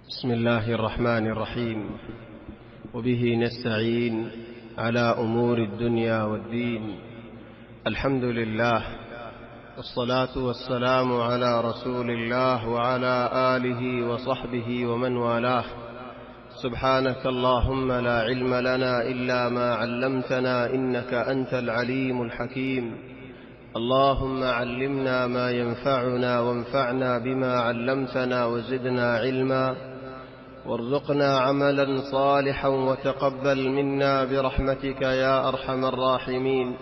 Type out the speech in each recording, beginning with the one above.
بسم الله الرحمن الرحيم. وبه نستعين على أمور الدنيا والدين. الحمد لله، والصلاة والسلام على رسول الله وعلى آله وصحبه ومن والاه. سبحانك اللهم لا علم لنا إلا ما علمتنا إنك أنت العليم الحكيم. اللهم علمنا ما ينفعنا وانفعنا بما علمتنا وزدنا علما، وارزقنا عملا صالحا وتقبل منا برحمتك يا أرحم الراحمين.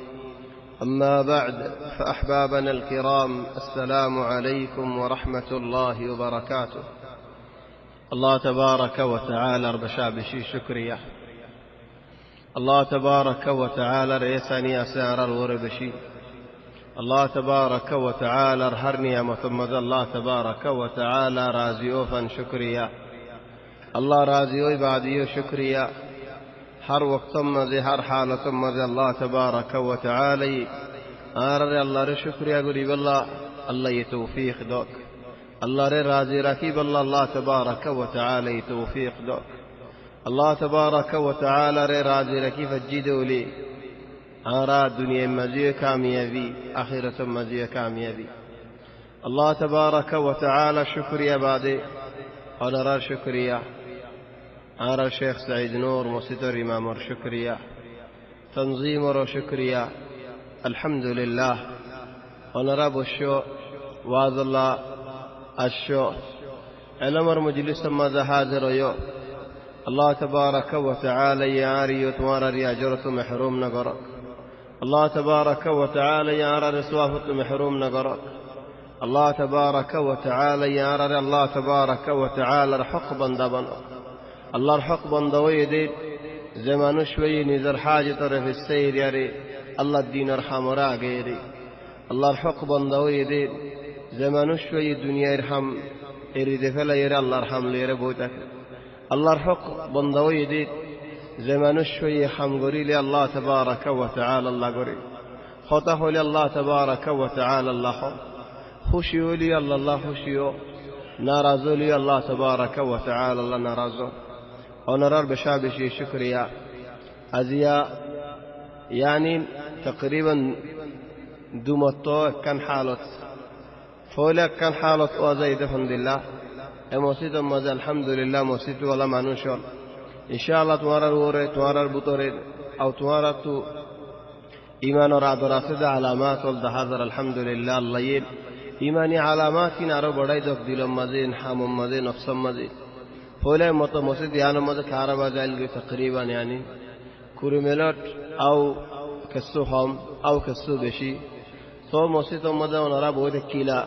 أما بعد، فأحبابنا الكرام، السلام عليكم ورحمة الله وبركاته. الله تبارك وتعالى ربشابشي شكريا. الله تبارك وتعالى ريساني أسار الوربشي. الله تبارك وتعالى هرني مثمد. الله تبارك وتعالى رازيوفا شكريا. الله رازيو بعديو شكريا. هر وقت مزي هر حالة مزي الله تبارك وتعالى آرر الله رشكريا قريب الله يتوفيق دوك. الله رازي ركيب الله تبارك وتعالى يتوفيق دوك. الله تبارك وتعالى رازي ركيب الجيدو لي آرى دنيا مزي كاميابي، آخرة مزي كاميابي. الله تبارك وتعالى شكريا بعدي أنا شكريا. آرى الشيخ سعيد نور مصدر إمام شكريا، تنظيم شكريا. الحمد لله. أنا رب الشو واذ الله الشو علمر مجلس ماذا حاضر يو. الله تبارك وتعالى ياري يتوارى رياجرة محروم نقرأ. الله تبارك وتعالى يارى رسوافة محروم نقرأ. الله تبارك وتعالى يارى الله تبارك وتعالى حقبا دبنا. الله حقبا دويدي زمان شوي نزر حاجة طرف السير ياري الله الدين ارحم راقيري. الله حقبا دويدي زمان شوي الدنيا يرحم يريد فلا يرى الله ارحم ليرى بوتك. الله حقبا دويدي زمان شوي حمقري لي الله تبارك وتعالى الله قري خطه لي الله تبارك وتعالى الله خشيو لي الله خشيو نارازو لي الله تبارك وتعالى الله نارازو. ونرى بشابشي شكريا أزياء يعني تقريبا دومتو كان حالت فولك كان حالت وزيد الحمد لله. موسيت ماذا الحمد لله موسيت ولا معنوشون إن شاء الله توارى الوري توارى البطوري أو توارى تو إيمان ورعد راسد علامات والدحاضر الحمد لله الليل إيماني علامات نارو بڑائی دوك دلو مزين حامم مزين نقصم مزين فولا متمسد يعني ماذا كهرباء ذلك تقريبا يعني كوريميلات أو كسوهم أو كسو بشي تو مسجد ماذا ونرى بود كيلا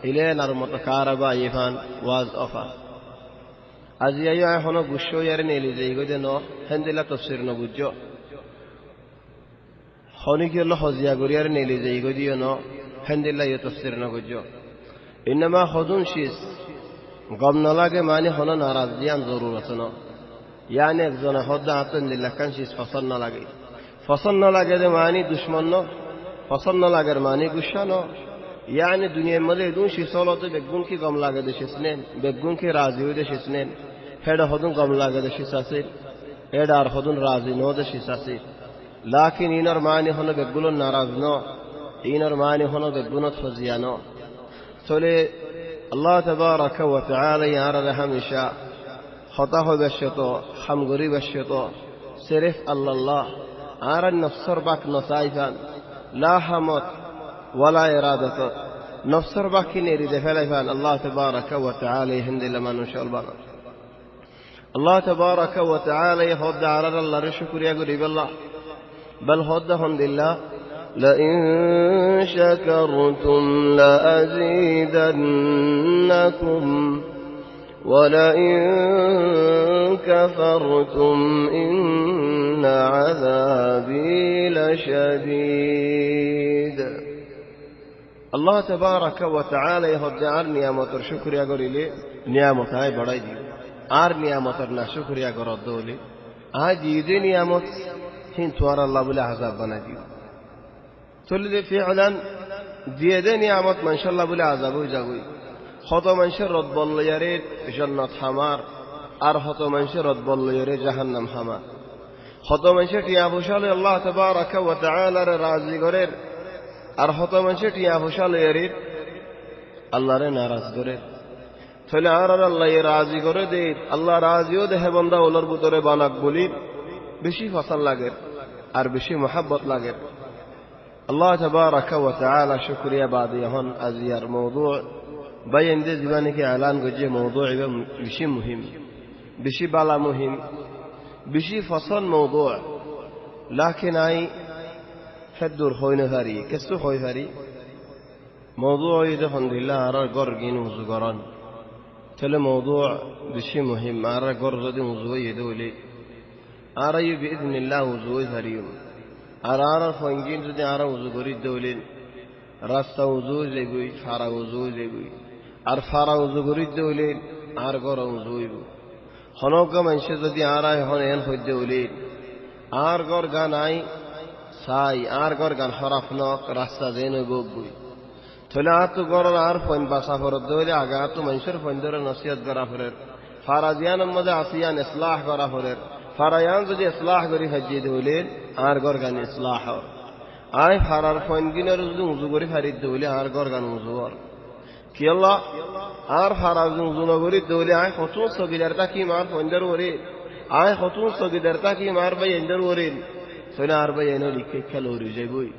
إلى نار متكهرباء يفان واز أفا أزياء هنا بوشو يرني لزيجو دنو هندلا تفسير نبوجو خوني كيلو خزيا غوريار نيلي زيجو دينو هندلا يتفسير نبوجو. إنما خذون شيس قام نلاقي ماني هنا ناراض ديان ضرورتنا يعني إذا خد عطن لله كان شيس فصلنا لاقي فصلنا لاقي ده ماني دشمننا فصلنا لاقي ماني قشنا يعني الدنيا ماذا يدون شيء صلاة بيجون كي قام لاقي ده شسنين بيجون كي راضي وده شسنين هذا خدون قام لاقي ده شساسير هذا خدون راضي نو ده شساسير. لكن إنر ماني هنا بيجون ناراض نو إنر ماني هنا بيجون تفزيانو. سولي الله تبارك وتعالى يارى همشا خطاه بالشطو حمغري بالشطو سرف الله أرى النفسر باك نصايفا لا حمد ولا إرادة نفسر باك نريد فلفان. الله تبارك وتعالى هند لما نشاء البنا. الله تبارك وتعالى يهد على الله الشكر يقول بالله بل هدهم لله لئن شكرتم لأزيدنكم ولئن كفرتم إن عذابي لشديد. الله تبارك وتعالى يهد على نعمة الشكر يقول لي نعمة هاي بڑائی دی آر نعمة نا شكر يقول دولي آجي دي نعمة هين توار الله بلا عذاب بنا دي تولد فعلا ديدن نعمت من شاء الله بلا عذاب ويجاوي خطا من شر رد بالله يريد جنة حمار আর হত মানুষের রদ বললে জাহান্নাম হামা হত মানুষের টিয়া ভূষালে আল্লাহ তাবারাকা ওয়া তাআলার রাজি করের আর হত মানুষের টিয়া ভূষালে আল্লাহরে নারাজ করে তাহলে আর আল্লাহ রাজি করে দে আল্লাহ রাজিও দেহে বান্দা ওলার ভিতরে বানাক বলি বেশি ফসল লাগে আর বেশি মোহাব্বত লাগে আল্লাহ তাবারাকা ওয়া তাআলা শুকরিয়া বাদি হন আজিয়ার মওদু বাইন দে জীবনে কি এলান গজে মওদু বেশি মুহিম বেশি বালা মুহিম বেশি ফসল মওদু লাকিন আই হাদুর হইনা হারি কেসু হই হারি মওদু ইদে আলহামদুলিল্লাহ আর গর গিন উযু গরন তাহলে মওদু বেশি মুহিম আর গর যদি উযু ইদে হইলে আর আই বিইذنিল্লাহ উযু হারিও আর ফঙ্গিন যদি আর উযু করি দৌলেন রাস্তা উযু যাইবই ফারা উযু যাইবই আর ফারা উযু করি দৌলেন আর গর উযু হইব হনক মানুষ যদি আর হন এন হইতে হইলেন আর গর গান আই সাই আর গর গান হরাফ নক রাস্তা যেন বই তাহলে আর তো গর আর ফোন বাসা ফরত দৌলে আগা তো মানুষের ফোন ধরে নসিহত করা ফরের ফারাজিয়ানের মধ্যে আসিয়ান ইসলাহ করা ফরের ফারায়ান যদি ইসলাহ করি হাজিয়ে হইলেন আর গর গান ইসলাহ আয় ফারার ফোন গিনের যদি উজু করি ফারিদ হইলে আর গর গান উজু কি আল্লাহ আর ফারার উজু নগরী দৌলে আয় কতún সগিদারটা কি মার ফোনদার ওরে আয় কতún সগিদারটা কি মার ভাই এন্দার ওরে সইনা আর ভাই এনো লিখে খেলো রে যাইবই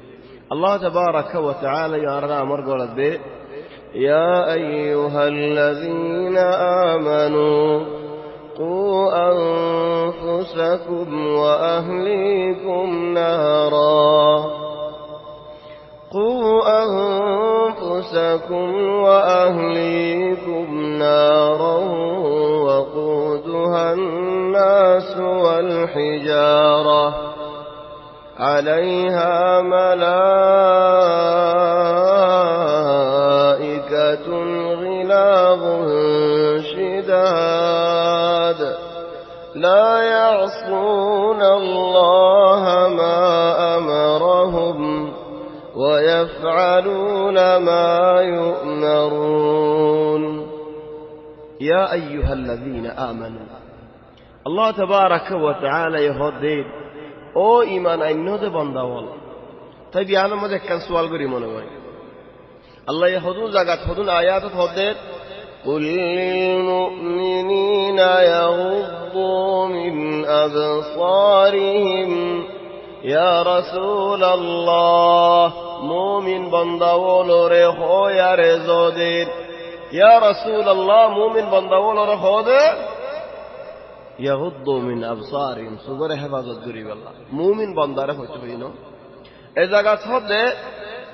আল্লাহ তাবারাকা ওয়া তাআলা ইয়ারা আমর গলদ দে ইয়া আইয়ুহাল্লাযীনা আমানু قوا أنفسكم وأهليكم نارا قوا أنفسكم وأهليكم نارا وقودها الناس والحجارة عليها ملائكة غلاظ شداد لا يعصون الله ما أمرهم ويفعلون ما يؤمرون يا أيها الذين آمنوا الله تبارك وتعالى يهدين او ایمان اینو ده بنداوال তাই বিয়ানের মধ্যে একটা সওয়াল করি মনে হয় আল্লাহ ইহুদুন জাগাত হুদুন আয়াত হদে قل للمؤمنين يغضوا من أبصارهم يا رسول الله مؤمن بنداول رخو يا رزودين يا رسول الله مؤمن بنداول رخو ده يغضوا من أبصارهم صدر حفاظت قريب الله مؤمن بنداره فتبينه إذا قد هدى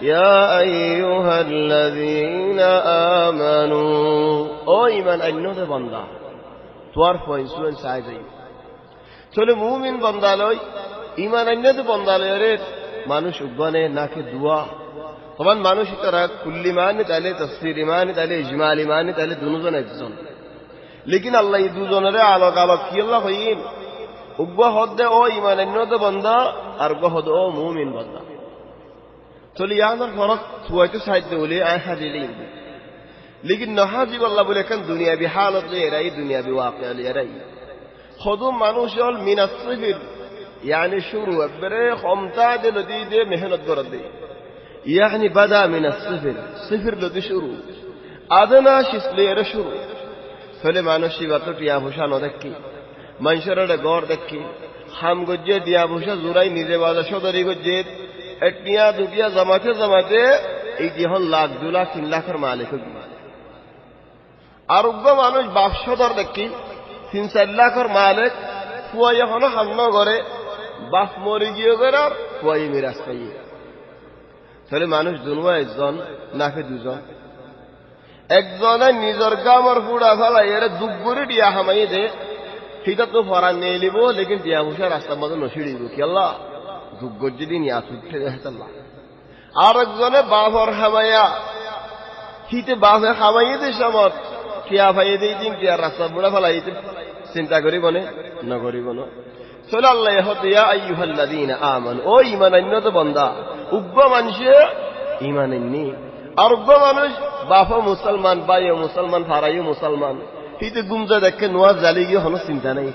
يا أيها الذين آمنوا او إيمان أنه ده بندا توارف وإنسوان سعيدي চলে মুমিন বান্দা লই ঈমান আনলে তো বান্দা লই রে মানুষ উগনে নাকে দোয়া তখন মানুষ তারা কুল্লি মানে তাইলে তাফসীর মানে তাইলে ইজমালি মানে তাইলে দুজন একজন লেকিন আল্লাহ এই দুজনের আলোক আলোক কি আল্লাহ হইন উগবা হদে ও ঈমান আনলে তো বান্দা আর গহদ ও মুমিন বান্দা চলে ইয়ানার ফরক তুইতে সাইতে বলে আয় হাজিলি লেকিন নহাজি আল্লাহ বলে কেন দুনিয়াবি হালত এরাই দুনিয়াবি ওয়াকিয়া এরাই خدوم মানুষল মিনাস সিফর يعني শুরু একবারে ক্ষমতা দে নদী দে মেহনত করে দে يعني بدا من الصفر صفر লদি শুরু আদনা শিসলে এর শুরু ফলে মানুষই বাতটিয়া ভূষা ন দেখি মানুষের গড় দেখি হাম গজ্জে দিয়া ভূষা জুরাই নিজে বাজা সদরি গজ্জে একটিয়া দুটিয়া জামাতে জামাতে এই জীবন লাখ 2 লাখ 3 লাখের মালিক হবি আর উগ্র মানুষ বাপসদর দেখি 3-4 লাখের মালিক ফুয়াই এখনো হান্ন করে বাপ মরে গিয়ে করে আর ফুয়াই মিরাজ পাই তাহলে মানুষ দুনুয়া একজন নাকি দুজন একজনে নিজের কামর ফুড়া ফেলা এর দুগুরি দিয়া হামাই দে সেটা তো ফরা নিয়ে লিব লেকিন দিয়া ভূষা রাস্তার মধ্যে নসিড়িব কি আল্লাহ দুগ্গর যদি নিয়ে আসুঠে দেখাল্লাহ আর একজনে বাপর হামাইয়া হিতে বাপে হামাইয়ে দে সমত কিয়া ভাইয়ে দিই দিন কিয়া রাস্তা বুড়া ফেলাইতে চিন্তা করিব নে না করিব না চলে আল্লাহ হতে ইয়া আইয়ুহাল্লাযীনা আমানু ও ঈমান আনয়ত বান্দা উগ্র মানুষে ঈমান আননি আর উগ্র মানুষ বাপ মুসলমান ভাই মুসলমান ফারাইও মুসলমান হিতে গুমজা দেখে নোয়াজ জালি গিয়ে হনো চিন্তা নাই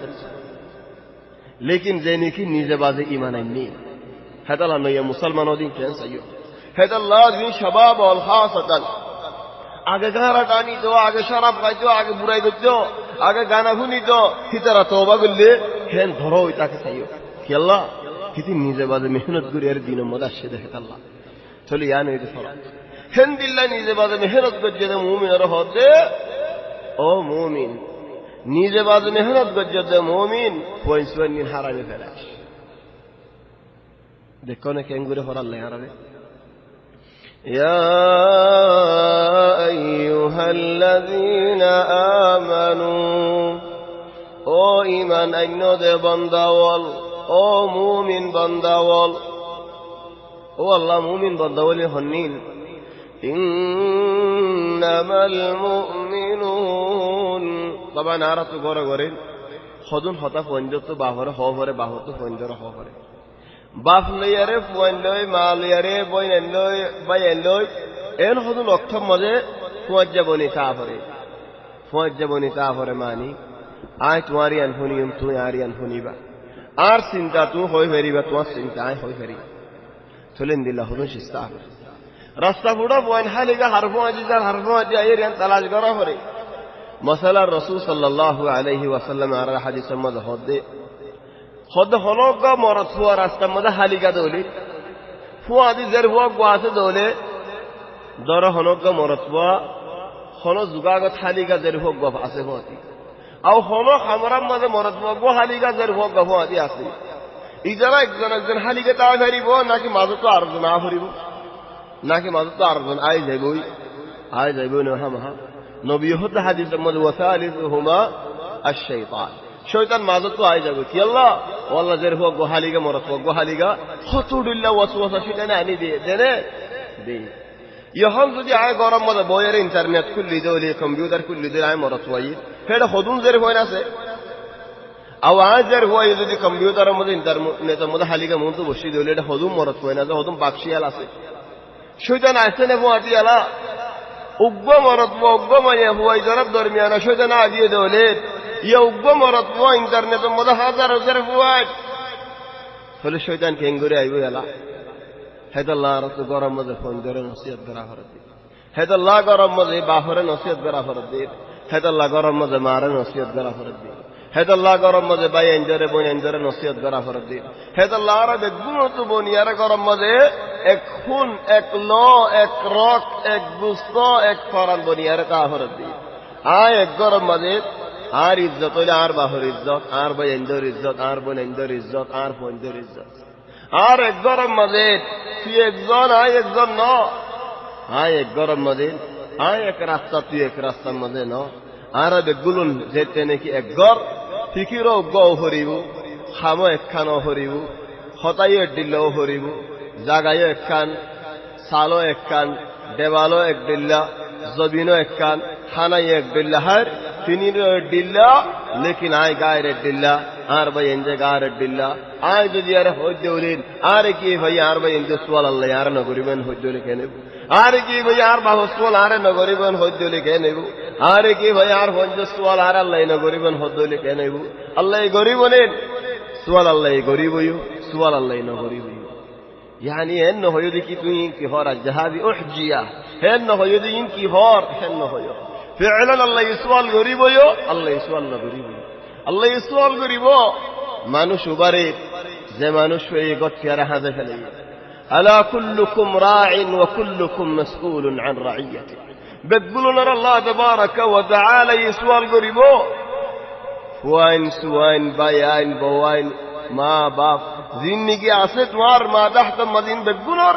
লেকিন যে নাকি নিজে বাজে ইমান আইনি হেদাল্লাহ নইয়া মুসলমান দিন কেন চাইও হেদাল্লাহ দিন শাবাব আল খাসাতান আগে গারা টানি তো আগে শরাব খাইতো আগে বুড়াই করতো আগে গানা শুনিতো হিতারা তওবা করলে হেন ধরো তাকে চাইও কি আল্লাহ হিতি নিজে বাজে মেহনত করি আর দিনের মধ্যে আসছে দেখে আল্লাহ চলে ইয়ান হইতে ফরজ হেন দিল্লা নিজে বাজে মেহনত করছে যে মুমিনের হতে ও মুমিন নিজে বাজে মেহনত করছে যে মুমিন পয়সা নিন হারামে ফেলাস দেখো না কেন করে হরাল নাই হারাবে يا أيها الذين آمنوا او ایمان اینو ده بنداول او مومن بنداول او الله مومن بنداول هنين إنما المؤمنون طبعا عرفتو غورا غورين خودون خطا فونجتو باهوره خوفره باهوتو فونجره خوفره বাপ লইয়ারে ফুয়ান লই মা লইয়ারে বইন লই বাইন লই এন হদুন অক্ষম মজে ফুয়াজ যাবনি তা ভরে মানি আয় তোমারি আন শুনিম তুই আরি আন শুনিবা আর চিন্তা তুই হই ফেরিবা তোমার চিন্তা আয় হই ফেরি চলেন দিলা হদুন শিস্তা রাস্তা ফুটা বইন হালিগা হারফো আজিজার হারফো আজি আয়ের ইয়ান তালাশ করা করে মশালা রসুল সাল্লাল্লাহু আলাইহি ওয়াসাল্লাম আর হাদিসের মধ্যে হদ হনক মরত ফুয়া রাস্তার মধ্যে হালিকা দৌলি ফুয়া দি জের ফুয়া গোয়াছে দৌলে দর হনক মরত ফুয়া হন যুগাগত হালিকা জের ফুয়া গফ আছে ফুয়াতি আও হন খামরার মধ্যে মরত ফুয়া গো হালিকা জের ফুয়া গফ ফুয়াতি আছে ইজারা একজন হালিকা তা ফেরিব নাকি মাজত আরজন আ ফেরিব নাকি মাজত আরজন আই যাইবই না হামহা নবী হতে হাদিসের মধ্যে ওয়াসালিহুমা আশ-শাইতান শয়তান মাজত আই যাবে কি আল্লাহ ও আল্লাহ জের হোক গোহালিগা মরত হোক গোহালিগা হতুডুল্লাহ ওয়াসওয়াসা সেটানে আনি দিয়ে দেনে দে ইহন যদি আয় গরম মধ্যে বইয়ের ইন্টারনেট খুললি দৌলি কম্পিউটার খুললি দে আয় মরত হই সেটা হদুন জের হই আছে আও আয় জের হই যদি কম্পিউটারের মধ্যে ইন্টারনেটের মধ্যে হালিগা মন তো বসি দৌলি এটা হদুম মরত হই না যে হদুম বাক্সিয়াল আছে শয়তান আসে নে বুয়াটি আলা উগ্গ মরত উগ্গ মাইয়া হুয়াই জরাব দরমিয়ানা শয়তান আ দিয়ে দৌলে ইয়া উগ্গ মরত ফুয়া ইন্টারনেটের মধ্যে হাজার হাজার ফুয়াট হলে শয়তান কেঙ্গুরে আইব এলা হেদাল্লাহ রত গরম মধ্যে ফোন ধরে নসিহত করা ফরত দি হেদাল্লাহ গরম মধ্যে বাহরে নসিহত করা ফরত দি হেদাল্লাহ গরম মধ্যে মারে নসিহত করা ফরত দি হেদাল্লাহ গরম মধ্যে বাই এঞ্জরে বই এঞ্জরে নসিহত করা ফরত দি হেদাল্লাহ আর বেগুন তো বনিয়ারে গরম মধ্যে এক খুন এক ল এক রক এক গুস্ত এক ফরান বনিয়ারে তা ফরত দি আয় এক গরম মধ্যে আর ইজ্জত হইলে আর বাহর ইজ্জত আর ভাই এন্দর ইজ্জত আর বোন এন্দর ইজ্জত আর ফন্দর ইজ্জত আর এক গরম মাঝে তুই একজন আয় একজন ন আয় এক গরম মাঝে আয় এক রাস্তা তুই এক রাস্তার মাঝে ন আর বেগুলুন যেতে নাকি এক গর ফিকিরও গও হরিব খামো একখানও হরিব হতাইও দিল্লাও হরিব জাগাইও একখান সালো একখান দেওয়ালো এক দিল্লা জবিনও একখান খানাই এক দিল্লা হার তিনির ডিল্লা লেকিন আয় গায়ের ডিল্লা আর ভাই এনজে গায়ের ডিল্লা আয় যদি আরে হইতে উলিন আরে কি ভাই আর ভাই এনজে সোয়াল আল্লাহ আর নগরিবেন হইতে উলি খেয়ে নেব আরে কি ভাই আর বাহু সোয়াল আরে নগরিবেন হইতে উলি খেয়ে নেব আরে কি ভাই আর হইতে সোয়াল আর আল্লাহ নগরিবেন হইতে উলি খেয়ে নেব আল্লাহ গরিব নেন সোয়াল আল্লাহ গরিবইও সোয়াল আল্লাহ নগরিবইও يعني انه يدي তুই কি হর জাহাবি উহজিয়া হেন হইদি ইন কি হর হেন হইও فعلا الله يسوال غريبو الله يسوال না গরিব الله يسوال গরিব মানুষ উবারে যে মানুষ এই গটিয়ারে হাজে ফেলে আলা কুল্লুকুম রা'in ওয়া কুল্লুকুম মাসউলুন আন রা'iyati বেগুলুন আল্লাহ তাবারাকা ওয়া তাআলা يسوال গরিব ওয়াইন সুওয়াইন বায়াইন বওয়াইন মা বাপ জিন্দেগি আছে তোমার মা দাহত মদিন বেগুনর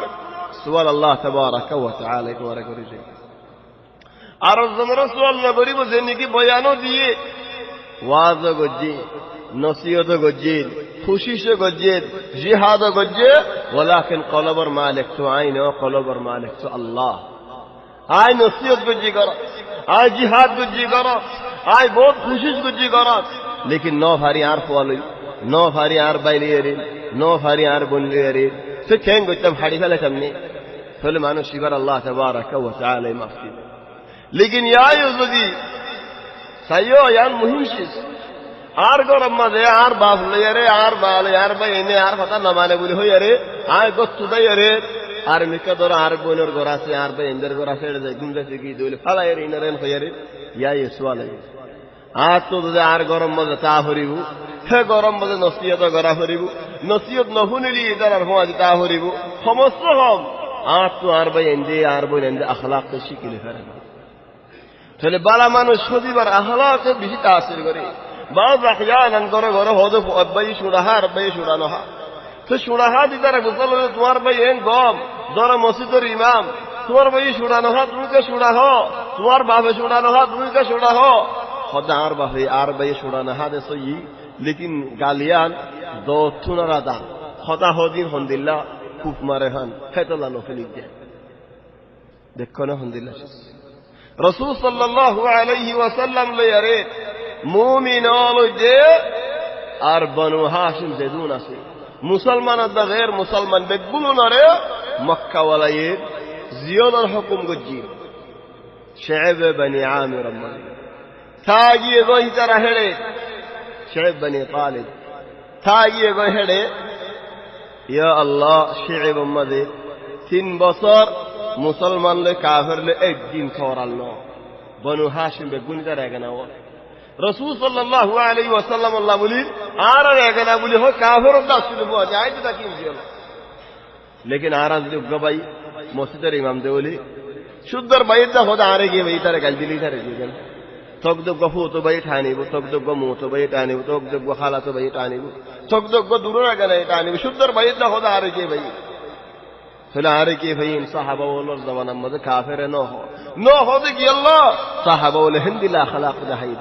সুওয়াল আল্লাহ তাবারাকা ওয়া তাআলা করে করিছে আর জমরা সোয়াল না করিব যে নাকি বয়ানও দিয়ে ওয়াজ গজ্জি নসিহত গজ্জি খুশিশ গজ্জি জিহাদ গজ্জি ওয়ালাকিন কলবর মালিক তো আইন ও কলবর মালিক তো আল্লাহ আই নসিহত গজ্জি কর আই জিহাদ গজ্জি কর আই বহুত খুশিশ গজ্জি কর লেকিন ন ভারি আর ফওয়ালি ন ভারি আর বাইলিয়েরি ন ভারি আর বনলিয়েরি সে কেন গইতাম হাড়ি ফেলে সামনে ফলে মানুষ ইবার আল্লাহ তাবারাকা ওয়া তাআলা মাফ দিবে लेकिन यायो যদি sayo yan muhim shiz ar goram made ar bafle yare ar bale ar bayne ar fata namane buli hoyare ay gottu dayare ar mikador ar bonor gorase ar bayender gorase de gumda sigi dole fala yare inaren hoyare ya yeswala আর তো যদি আর গরম মজা তা হরিব হে গরম মজা নসিহত করা হরিব নসিহত নহুনিলি এটার আর হওয়া তা হরিব সমস্ত হম আর তো আর ভাই এন্দে আর বই এন্দে আখলাক তো শিখিলে ফেরে না তাহলে বালা মানুষ সদিবার আখলাক বেশি তাসির করে বাজ আহয়ানান করে করে হদফ আব্বাই সুরাহা আব্বাই সুরানহা তো সুরাহা দিতারা গোসল তোমার ভাই এন গম যারা মসজিদের ইমাম তোমার ভাই সুরানহা তুমি কে সুরাহ তোমার বাপে সুরানহা তুমি কে সুরাহ خدا عربه في عربه شورانه هذا صيي لكن قاليان دو تنرادا خدا هودين الحمد لله كوف مرهان هات الله نوفل الجن دكنا الحمد لله رسول صلى الله عليه وسلم ليريد مؤمن اولو جي اربنو هاشم زدون اسي مسلمان دا غير مسلمان بقبلو نري مكة ولايد زيادة الحكم قجين شعب بني عامر المالي تاجي غوي ترى هدي شعب بني طالب تاجي غوي هدي يا الله شعب مدي تين بصر مسلمان لكافر لأجين ثور الله بنو هاشم بقولي ترى جناوا رسول صلى الله عليه وسلم الله بولي آرا جنا بولي هو كافر الله سلبوا جاي تكيم زيلا लेकिन आराम से गबाई मस्जिद इमाम दे बोली शुद्धर बाइट दा खुदा आरे के वही तरह गलती नहीं करे जीवन तक दो गफू तो बाइट आने वो तक दो गमू तो बाइट आने वो तक दो खाला तो बाइट आने वो तक दो दूर रह गए आने वो शुद्धर बाइट दा खुदा आरे के वही फिलहाल आरे के वही इन साहबा वालों ज़माना मज़ काफिर न हो तो कि अल्लाह साहबा वाले हिंदिला खलाक़ दा है ये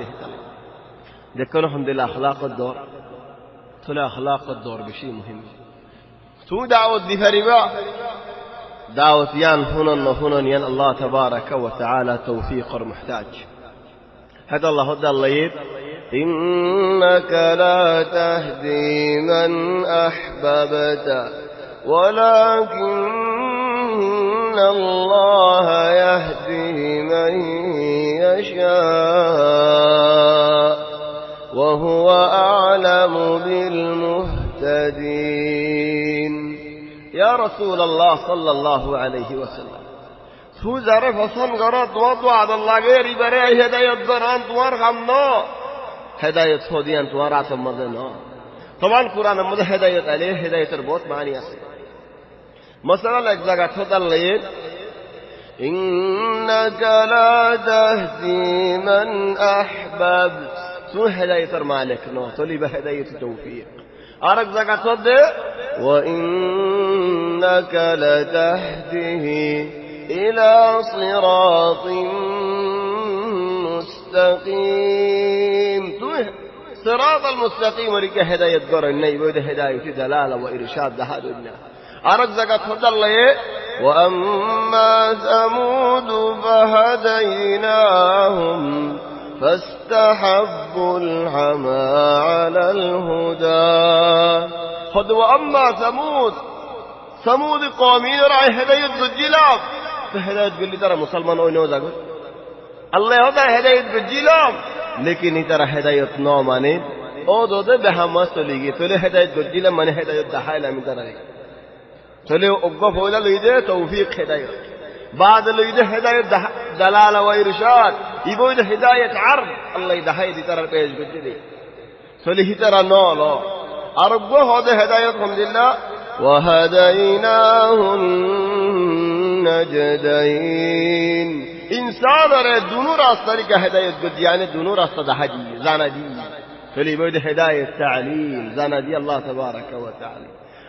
देखो ना हिंदिला खलाक़ दौर थोड़ा खलाक़ दौर बिशी मुहिम تو دعوت دي فريبا دعوت يان هنن يان الله تبارك وتعالى توفيق المحتاج هذا الله هدى الليل إنك لا تهدي من أحببت ولكن الله يهدي من يشاء وهو أعلم بالمهتدين يا رسول الله صلى الله عليه وسلم تو ظرف حسن غرات وعد الله غير بري هدايت دران توار خمنا هدايت خوديان توار عتم مدنا طبعا قرآن مد هدايت عليه هدايت बहुत معنی আছে مثلا এক জায়গা খোদার লাইন إنك لا تهدي من أحببت تو هدايت مالك نو تولي بهدايت التوفيق أرك زكاة صدق وإنك لتهده إلى صراط مستقيم صراط المستقيم ولك هداية قرني وده هداية دلالة وإرشاد لهذا الناس أرك زكاة صدق الله وأما ثمود فهديناهم فاستحبوا العمى على الهدى خذ وأما ثمود قومين رأي هداية الجلاب فهداية قل لي ترى مسلمان أو نوزا قل الله هذا هداية الجلاب لكن ترى هداية نوماني أو دودة بهمس تلقي تولي هداية الجلاب من هداية دحايلة من ترى تولي أقف ولا ليده توفيق هداية بعد ليده هداية دلالة وإرشاد يبود هداية عرض الله يدحي دي ترى بيج بجدي سليه ترى نولا أرجو هذا هداية الحمد لله وهديناه النجدين إنسان رأى دونور أصدرك هداية جديانة دونور أصدر حجي زاندي سليه يبود هداية تعليم زاندي الله تبارك وتعالى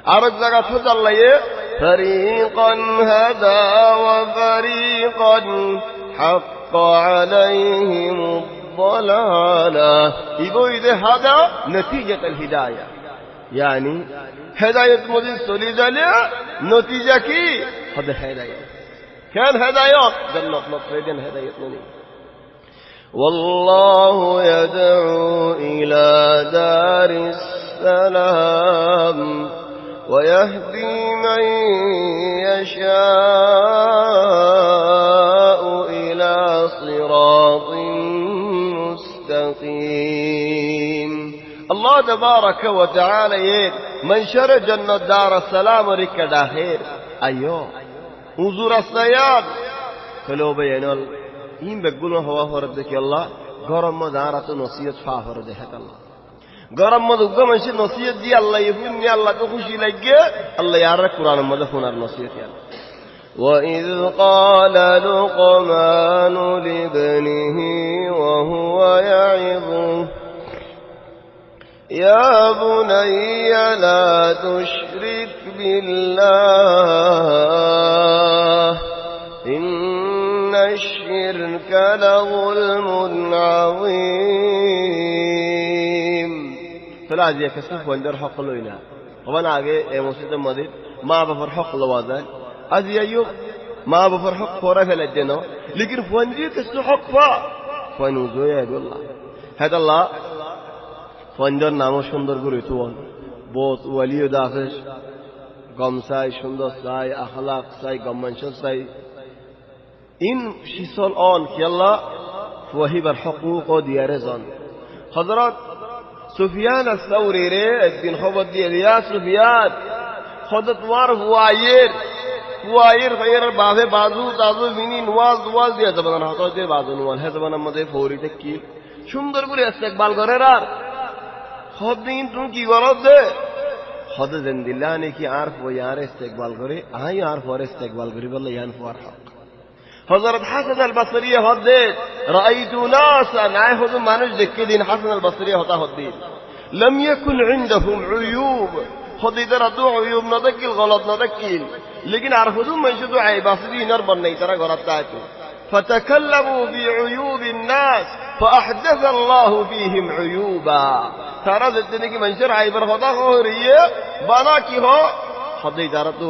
أرجو زكاة هذا الله فريقا هدى وفريقا حق عليهم الضلالة إذا هذا نتيجة الهداية يعني هداية مدين سوليدالية نتيجة كي هذا هداية كان هداية جنة مطردين هداية مدين والله يدعو إلى دار السلام ويهدي من يشاء إلى صراط مستقيم الله تبارك وتعالى من شر جنة دار السلام ورك داخل أيوه حضور السياد فلو بينال این بگونا هوا فرد که الله گرم ما دارت نصیحت فا فرده هت الله گرم ما دوگا منشی نصیحت دی الله یفونی الله کو خوشی لگه الله یار قرآن ما دفونار نصیحت یار وَإِذْ قَالَ لُقْمَانُ لِابْنِهِ وَهُوَ يَعِظُهُ يَا بُنَيَّ لَا تُشْرِكْ بِاللَّهِ إِنَّ الشِّرْكَ لَظُلْمٌ عَظِيمٌ فلا جي كسف وندر حق لوينا وانا آگے اے مسجد مدد ما بفر حق لوازال از ایوب ما بفر حق فورا فلجنو لیکن فوندی کسو حق فا فنوزو يا الله هذا الله فوندر نامو সুন্দর করে তুন বহুত ওয়ালি দাফেশ গমসাই সুন্দর সাই আখলাক সাই গমনশন সাই ইন শিসল অন কি আল্লাহ ওয়াহি বার হুকুক ও দিয়ারে জন হযরত সুফিয়ান আস-সাউরি রে একদিন খবর দিয়ে ইয়া সুফিয়ান খদত ওয়ার হুয়ায়ের গায়ের বাজে বাজু তাজু মিনি নওয়াজ দিয়া জবান হততে বাজু নওয়াজ হে জবান আমাদের ফৌরিতে কি সুন্দর করে ইস্তেকবাল করে আর খদিন তুমি কি করো দে খদ জিন্দিল্লাহ নে কি আরফ ও ইয়ার ইস্তেকবাল করে আই আরফ ওর ইস্তেকবাল করি বলে ইয়ান ফর হক হযরত হাসান আল-বসরি হদে রাআইতু নাসান আই হদ মানুষ দেখে দিন হাসান আল-বসরি হতা হদিন لم يكن عندهم عيوب خديدر ادو عيوب ندكل غلط ندكل लेकिन आरफुदु मंशुदु आइबासदी नर बनई तरह गरता है فتكلموا بعيوب الناس فاحدث الله فيهم عيوبا ترى जितने की मंशर आइबर होता हो रही है बना की हो खदीदर तो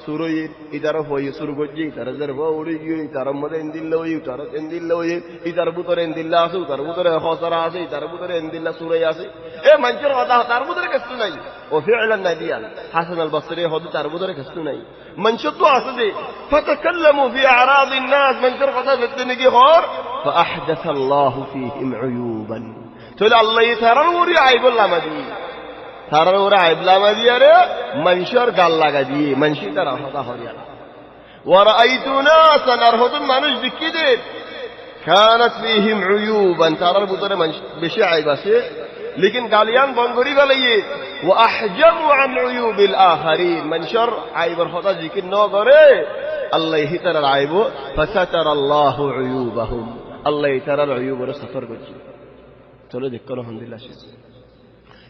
सुरोई इधर होई सुरगोजी इधर जर वो उड़ी गई इधर मदे इंदिल्ला होई इधर इंदिल्ला होई इधर बुतरे इंदिल्ला आसे इधर बुतरे खसरा आसे इधर बुतरे इंदिल्ला सुरई आसे ए मंशर होता तार बुतरे कस्तु नहीं وفعلا نبيا حسن البصري هو तार बुतरे कस्तु नहीं मंशर तो आसे दे فتكلموا في اعراض الناس منشر होता जितने की और فاحدث الله فيهم عيوبا तो الله يترى وري عيب الله مدي তারা ওরা আইবলামা দিয়ে রে মানুষের গাল লাগা দিয়ে মানুষই তারা হতা হরিয়া ওয়ারাইতু নাসান আরহুদুন মানুষ দেখি দে কানাত ফিহিম উয়ুবান তারার ভিতরে মানুষ বেশি আইব আছে लेकिन গালিয়ান বঙ্গরি গলাইয়ে ওয়া আহজামু আন উয়ুবিল আখারিন মানুষের আইবর হতা জিকির ন করে আল্লাহ হি তারার আইব ফাসাতারাল্লাহু উয়ুবাহুম আল্লাহ তারার উয়ুবর সফর করছে চলো দেখো আলহামদুলিল্লাহ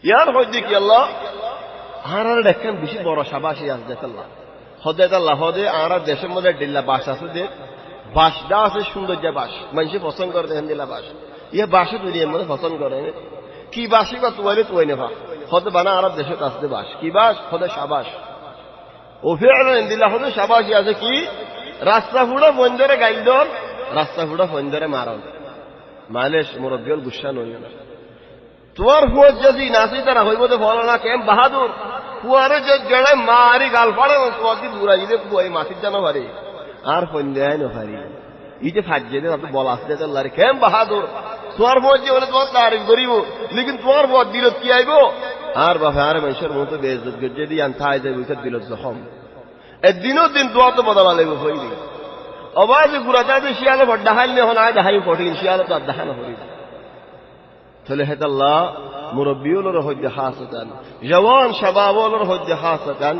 यार हो जी कि अल्लाह आरार देखन बिशी बड़ा शाबाशी आज देख अल्लाह होदे अल्लाह होदे आरार देशे मध्य डिल्ला बास আছে দে বাসটা আছে সুন্দর যে বাস মানুষ পছন্দ করে দেন দিলা বাস ये বাসে দুনিয়ার মধ্যে পছন্দ করে কি বাসি কত ওরে তোই নেবা होदे বানা আরার দেশে আছে বাস কি বাস होदे শাবাশ ও ফিরআন দিলা होदे শাবাশি আছে কি রাস্তা ফুড়া বন্দরে গাইলদর রাস্তা ফুড়া বন্দরে মারন মালেশ মুরব্বিল গুশান হই না তোর ফুয়ার যদি নাসি তারা হইব তো ফল না কেম বাহাদুর ফুয়ারে যে জড়ে মারি গাল ফাড়ে তোকে বুড়া দিলে ফুয়াই মাসির জানো পারে আর ফন্দায় না পারি ইতে ফাজে দে তো বল আসলে তো আল্লাহর কেম বাহাদুর তোর ফুয়ার যে বলে তোর তারিফ করিব लेकिन তোর ফুয়ার দিল কি আইবো আর বাবা আর মানুষের মতো বেইজ্জত গজে দি আনতাই যায় উঠে দিল জখম একদিনও দিন দোয়া তো বদলা লাগবে হইলি আওয়াজ গুরাটা যে শিয়ালে বড় হাইল নে হনা দাহাই ফটিন শিয়ালে তো দাহানা হরি তাহলে হেদাল্লাহ মুরব্বিউলর হজ্জে হাসাতান জওয়ান শাবাবুলর হজ্জে হাসাতান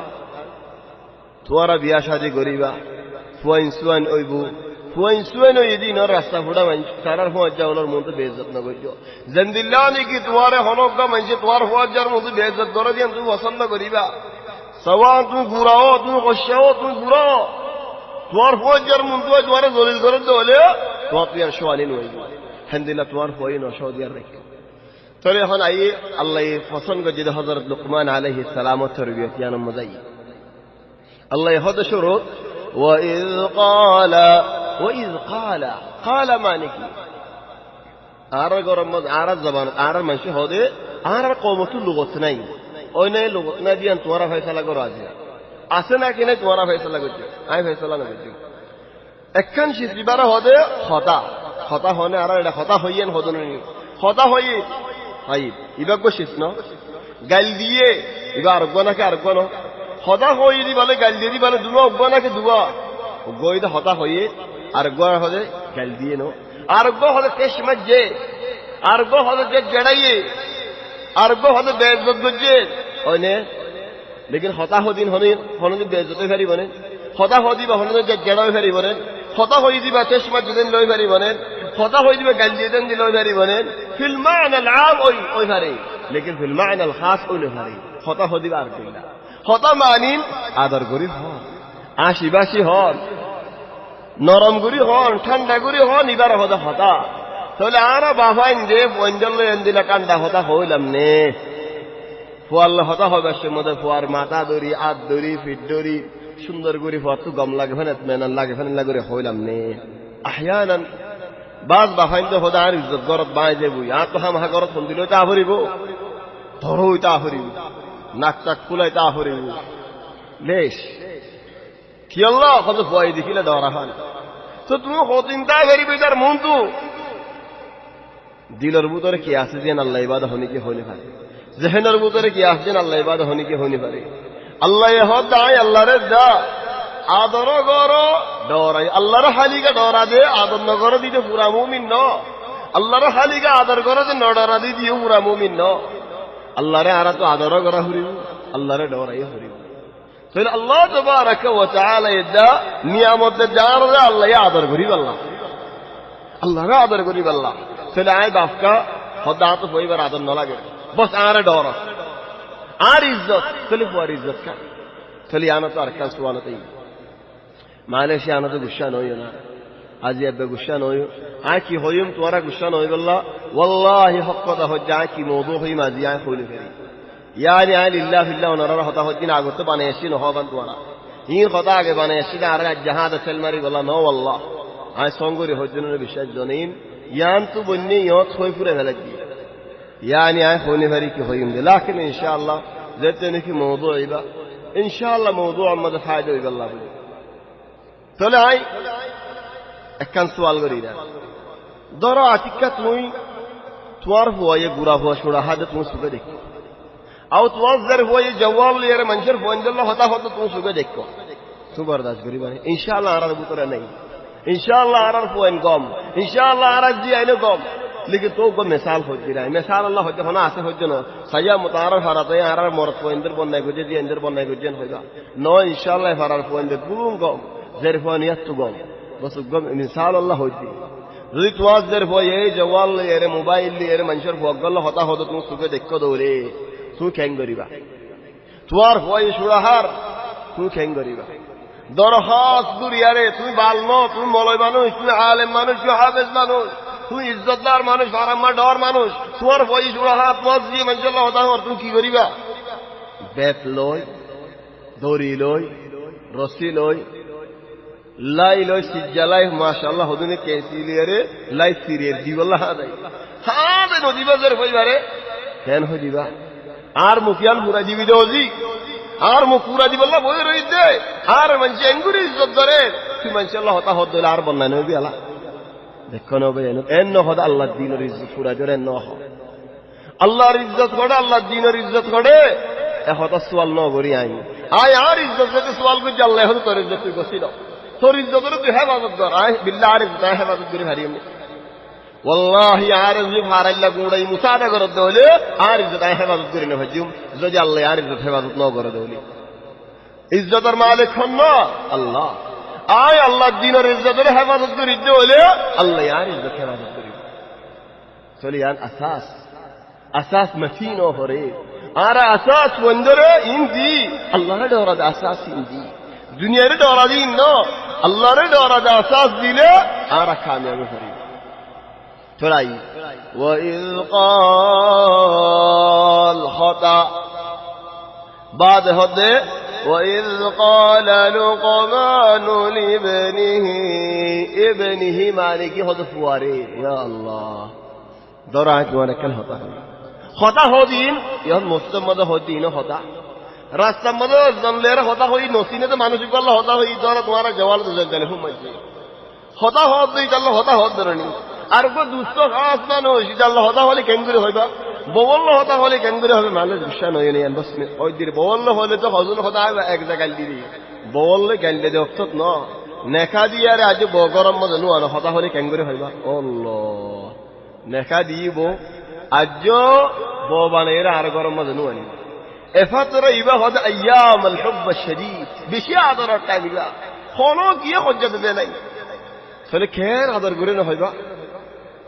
তোরা বিয়া শাদি করিবা ফুয়াইন ওইবু ফুয়াইন ওই দিন রাস্তা ফুড়া মান সারার হজ্জাউলর মধ্যে বেইজ্জত না কইছো জিন্দিল্লাহ নি কি তোরে হনকা মানছে তোর হজ্জার মধ্যে বেইজ্জত করে দিন তুই পছন্দ করিবা সওয়ান তুই গুরাও তুই কশাও তুই গুরাও তোর হজ্জার মধ্যে তোরে জলিল করে দলে তো তুই আর শোয়ালিন হইবি হামদুলিল্লাহ তোর হই না সৌদিয়ার রেখে চলে এখন আইয়ে আল্লাহ পছন্দ করে যে হযরত লুকমান আলাইহিস সালাম এর তরবিয়ত ইয়ান মজাই আল্লাহ হদ শুরু ওয়াইজ قال মানিকি আর গরম আর জবান আর মানসি হদে আর কওমতুল লুগত নাই ওই নাই লুগত না দিয়ান তোরা ফয়সালা করো আছে না কিনে তোরা ফয়সালা করছো আই ফয়সালা না করছো একখান শিশিবারে হদে খতা হনে আর এটা খতা হইয়েন হদনি খতা হই ভাই ইবাক বসিস ন গাইল দিয়ে এবার আরোগ্যনাকে আরোগ্য হতা হয়ে দিবালে গাইল দিয়ে দিবালে দুয়া অজ্ঞনাকে দুয়া অজ্ঞ হতা হয়ে আরোগ্য হলে গাইল দিয়ে নো আরোগ্য হলে কেশ মাঝে আরোগ্য হলে যে জড়াইয়ে আরোগ্য হলে বেজত গজ্জে হয় নে লেকিন হতা হদিন হনে বেজতে ফেরি বনে হতা হই দিবা হনে যে জড়াই ফেরি বনে হতা হই দিবা কেশ মাঝে দিন লই ফেরি বনে হতা হই দিবা গাইল দিয়ে দিন লই ফেরি বনে ফিল মা'না আল-আম ওই ফেরি লেকিন ফিল মা'না আল-খাস ওই ফেরি হতা হই দিবা আর কইলা হতা মানিন আদর করি হন আশিবাসী হন নরম করি হন ঠান্ডা করি হন এবার হতা হতা তাহলে আরা বাবাইন যে পঞ্জল দিলা কান্দা হতা হইলাম নে ফুয়াল্লা হতা হবে সে মধ্যে ফুয়ার মাথা দড়ি আত দড়ি ফিট দড়ি সুন্দর করে ফুয়ার তো গম লাগে ফেনে মেনান লাগে ফেনে লাগে হইলাম নে আহয়ানান বাস বাবাইন তো হতা আর ইজ্জত গরত বাই যাবই আর তো হামহা গরত ফোন দিল তা হরিব ধরোই তা হরিব নাক চাক ফুলাই তা হরিব লেশ কি আল্লাহ কত ভয় দেখিলে ডরা হন তো তুমি চিন্তা করিবে তার মন তো দিলের ভিতরে কি আছে যে আল্লাহ ইবাদত হনিকে হইতে পারে জেহেনের ভিতরে কি আছে যে আল্লাহ ইবাদত হনিকে হইতে পারে আল্লাহ হদায় আল্লাহরে দা আদর গর ডরাই আল্লাহর হালিকা ডরা দে আদর নগর দিতে পুরা মুমিন ন আল্লাহর হালিকা আদর গর যে নডরা দি দিও পুরা মুমিন ন আল্লাহরে আরা তো আদর করা হরিব আল্লাহরে ডরাই হরিব তাহলে আল্লাহ তাবারাকা ওয়া তাআলা এদা নিয়ামত জার আল্লাহ আদর করিব আল্লাহরে আদর করিব আল্লাহ তাহলে আয় বাপকা হদা তো হইবার আদর ন লাগে বস আরে ডর আর ইজ্জত তাহলে ফুয়ার ইজ্জত কা তাহলে আনা তো আর কাজ সুবহানাল্লাহ মালয়েশিয়া আনা তো গুসা নইও না আজি আব্বা গুসা নইও আয় কি হইম তোরা গুসা নই বল্লা ওয়াল্লাহি হক কথা হজ্জা কি মওদু হই মাজি আয় কইলে ফেরি ইয়ানি আয় লিল্লাহ ফিল্লাহ ওনারা হতা হজ্জিন আগত বানাইছি নহবান তোরা ইন কথা আগে বানাইছি না আর জাহাদ সেলমারি বলা নো আল্লাহ আয় সঙ্গরি হজ্জনের বিশ্বাস জনিন ইয়ান তো বন্নি ইয়ত হই ফুরে ফেলাকি ইয়ানি আয় হইনে ফেরি কি হইম দে লাকিন ইনশাআল্লাহ যেতে নাকি মওদু আইবা ইনশাআল্লাহ মওদু আমাদের ফায়দা হইবে আল্লাহ বলে তাহলে আই একখান সওয়াল করি না ধরো আতিকা তুমি তোমার হুয়ায়ে গুড়া হুয়া ছোড়া হাতে তুমি সুখে দেখো আও তোমার যার হুয়ায়ে জওয়াল লিয়ার মানুষের ফোনজল্লা হতা হতো তুমি সুখে দেখো তুমি বরদাস্ত করি মানে ইনশাআল্লাহ আর ভিতরে নাই ইনশাআল্লাহ আর ফোন কম ইনশাআল্লাহ আর জি আইলো কম लेकिन तो को मिसाल हो रहा है मिसाल अल्लाह हो होना आसे हो न सया मुतारफ हराते हैं आर मरत को इंदर बनने गुजे जी इंदर बनने गुजन होगा नो इंशाल्लाह फरार को इंदर पूर्ण गम जरफानियत तो गम बस गम मिसाल अल्लाह हो जी যদি তোমার জরফ ये जवाल ये मोबाइल ये মানুষের ভগল হতা হতো তুমি সুখে দেখো দৌরে তুমি কেন করিবা তোমার হয় সুরাহার তুমি কেন করিবা দরখাস্ত দুরিয়ারে তুমি বালনো তুমি মলয় মানুষ তুমি আলেম মানুষ তুমি হাফেজ মানুষ তুই ইজ্জতদার মানুষ ফারাম্মা ডর মানুষ তোমার বয়স উড়া তোমার দিয়ে মানসাল্লাহ হতা হর তুমি কি করিবা বেত লই দড়ি লই রশি লই লাই লই সিজ্জালাই মাশাআল্লাহ হদুনে কেসি লিয়ারে লাই সিরিয়ে দিবল্লাহ হাদাই হ্যাঁ বে নদী বাজার হইবারে কেন হই দিবা আর মুখিয়াল পুরা দিবি দেওজি আর মুখ পুরা দিবল্লাহ বই রইছে আর মানসি এঙ্গুরি ইজ্জত করে তুই মানসাল্লাহ হতা হদ দলে আর বন্না নবি আলা দেখো নবে এন্ন হদ আল্লাহর দ্বীনের ইজ্জত পুরা জোরে ন হ আল্লাহর ইজ্জত করে আল্লাহর দ্বীনের ইজ্জত করে এ হতা সওয়াল ন করি আই আর ইজ্জত যদি সওয়াল করি আল্লাহ হদ তোর ইজ্জত তুই গছিল তোর ইজ্জতের তুই হেফাজত কর আই বিল্লাহ আর ইজ্জত হেফাজত করি হারিয়ে ওয়াল্লাহি আর ইজ্জত হারাইলা গুড়াই মুসাদা করে দলে আর ইজ্জত হেফাজত করি না ভাজিম যদি আল্লাহ আর ইজ্জত হেফাজত ন করে দলে ইজ্জতের মালিক হন না আল্লাহ আয় আল্লাহ দ্বীনের ইজ্জতের হেফাজত করি হলে আল্লাহ আর ইজ্জত হেফাজত করি চলি আর আসাস মতিন হরে আর আসাস বন্দরে ইনদি আল্লাহর ডরাদ আসাস ইনদি দুনিয়ার ডরাদ ইন ন আল্লাহর ডরাদ আসাস দিলে আর কামিয়াব হরি তোরাই ওয়া ইল ক্বাল খাতা বাদ হদে وإذ قال لقمان لابنه مالك هذا فواري يا الله دراك وانا كل خطا هودين يا مسلم ماذا هودين خطا রাস্তা মধ্যে জনলের হতা হই নসিনে তো মানুষ করলে হতা হই ধর তোমার জওয়াল দুজনে হুম মাঝে হতা হদ দিই তাহলে হতা হদ ধরনি আর কো দুষ্ট খাস মানুষ তাহলে হতা হলে কেন করে হইবা ববল্ল হতা হলে কেন করে হবে মানুষ বিশ্বাস নয় নেই বস ওই দিন ববল্ল হলে তো হজুর হতা এক জায়গায় দিবি ববল্লে গাইলে দে অর্থ ন নেখা দিয়ে আরে আজ গরম মধ্যে নো আনো হতা হলে কেন করে হইবা অল্লাহ নেখা দিব আজ বানের আর গরম মধ্যে নো আনি এফাতরা ইবা হদা আইয়াম আল হুব শদীদ বেশি আদরের টাইম ইবা কোনো গিয়ে হজ্জা দেবে নাই তাহলে খের আদর করে না হইবা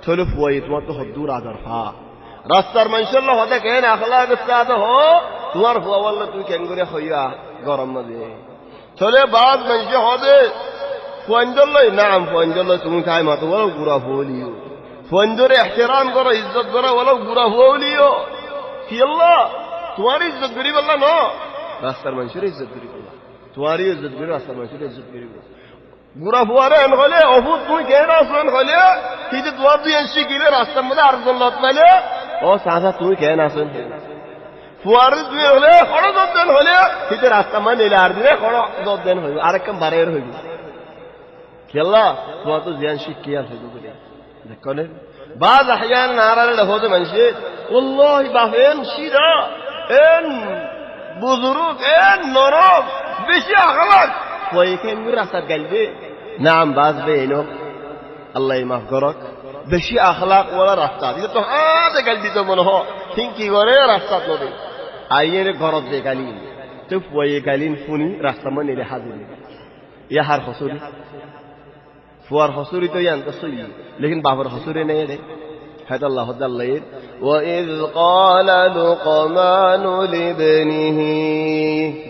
তাহলে ফুয়াই তোমার তো হদ্দুর আদর হা রাস্তার মানুষের হতে কেন আখলাক ইস্তাদ হো তোমার ফুয়া বললে তুই কেন করে হইয়া গরম মধ্যে তাহলে বাদ মানুষ হতে ফুয়াঞ্জল্লই নাম ফুয়াঞ্জল্লই তুমি খাই মাতো বলো গুড়া ফুলিও ফুয়াঞ্জরে এহতেরাম করো ইজ্জত করো বলো গুড়া ফুলিও কি আল্লাহ তোমার ইজ্জত করি বললা ন রাস্তার মানুষের ইজ্জত করি বললা তোমারই ইজ্জত করি রাস্তার মানুষের ইজ্জত করি বললা গুড়া ফুয়ারে এন হলে অভূত তুমি কেন আসলেন হলে কি যে তোমার দুই এসি গিলে রাস্তার মধ্যে আরেকজন লত পাইলে ও সাহা তুমি কেন আসেন ফুয়ারে দুই হলে খড় দশ দেন হলে কিন্তু রাস্তা মানে নিলে আর দিনে খড় 10 দিন হইব আরেকম বারের হইব খেলা তোমার তো জ্ঞান শিখিয়ে আসবে বলে দেখনে বাজ আহয়ান নারালে হতে মানুষে والله বাহেন শিরা এন বুজুর্গ এন নরম বেশি আখলাক কই কেন রাস্তা গাইবে নাম বাজবে এনো আল্লাহ মাফ করক বেশি আখলাক ওলা রাস্তা দিলে তো হাতে গাল দিত মনে হয় ঠিক কি করে রাস্তা নদী আইয়ের ঘরত দে গালি তো পয়ে গালিন ফুনি রাস্তা মনে রে হাজির ইয়া হার হসুরি ফুয়ার হসুরি তো ইয়ান তো সই লেকিন বাবার হসুরি নেই রে هذا الله دليل وإذ قال لقمان لابنه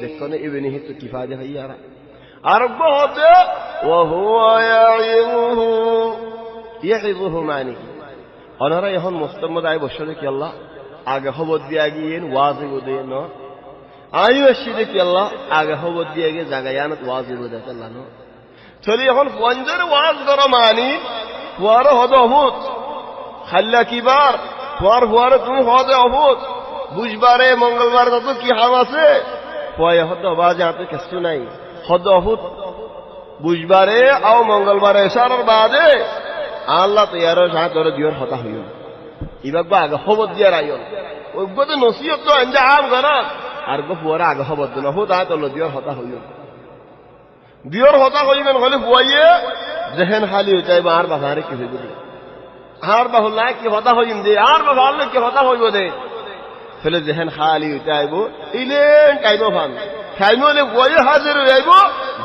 ذكرنا ابنه كفاية هيارا أربعة وهو يعظه معني أنا رأيهم مستمد عيب الشرك يلا آگه خبر دیاگین واضح بوده نه آیو الشرك يلا آگه خبر دیاگی زگایانت واضح بوده الله نه چلی هم فنجر واضح کرا معنی فواره هدا بود خلا কিবার ফুয়ারে তুমি হদে অভূত বুঝবারে মঙ্গলবার তো কি হাম আছে পয় হদ বাজে হাতে কিছু নাই হদ অভূত বুঝবারে আও মঙ্গলবারে এসার বাদে আল্লাহ তো ইয়ার সাথে ধরে দিওর হতা হইল ইবাগ আগে খবর দিয়া রাইল ওই গতে নসিহত তো আঞ্জাম করা আর গো ফুয়ারে আগে খবর দিন হদ আয় তো দিওর হতা হইল দিওর হতা হইবেন হলে ফুয়াইয়ে যেহেন খালি হয়ে যায় আর বাজারে কি হইবে আর বাহুল্লা কি হতা হইম দে আর বাহুল্লা কি হতা হইব দে ফলে যেহেন খালি হইতে আইব ইলেন টাইম ভান টাইমলে বই হাজির হইব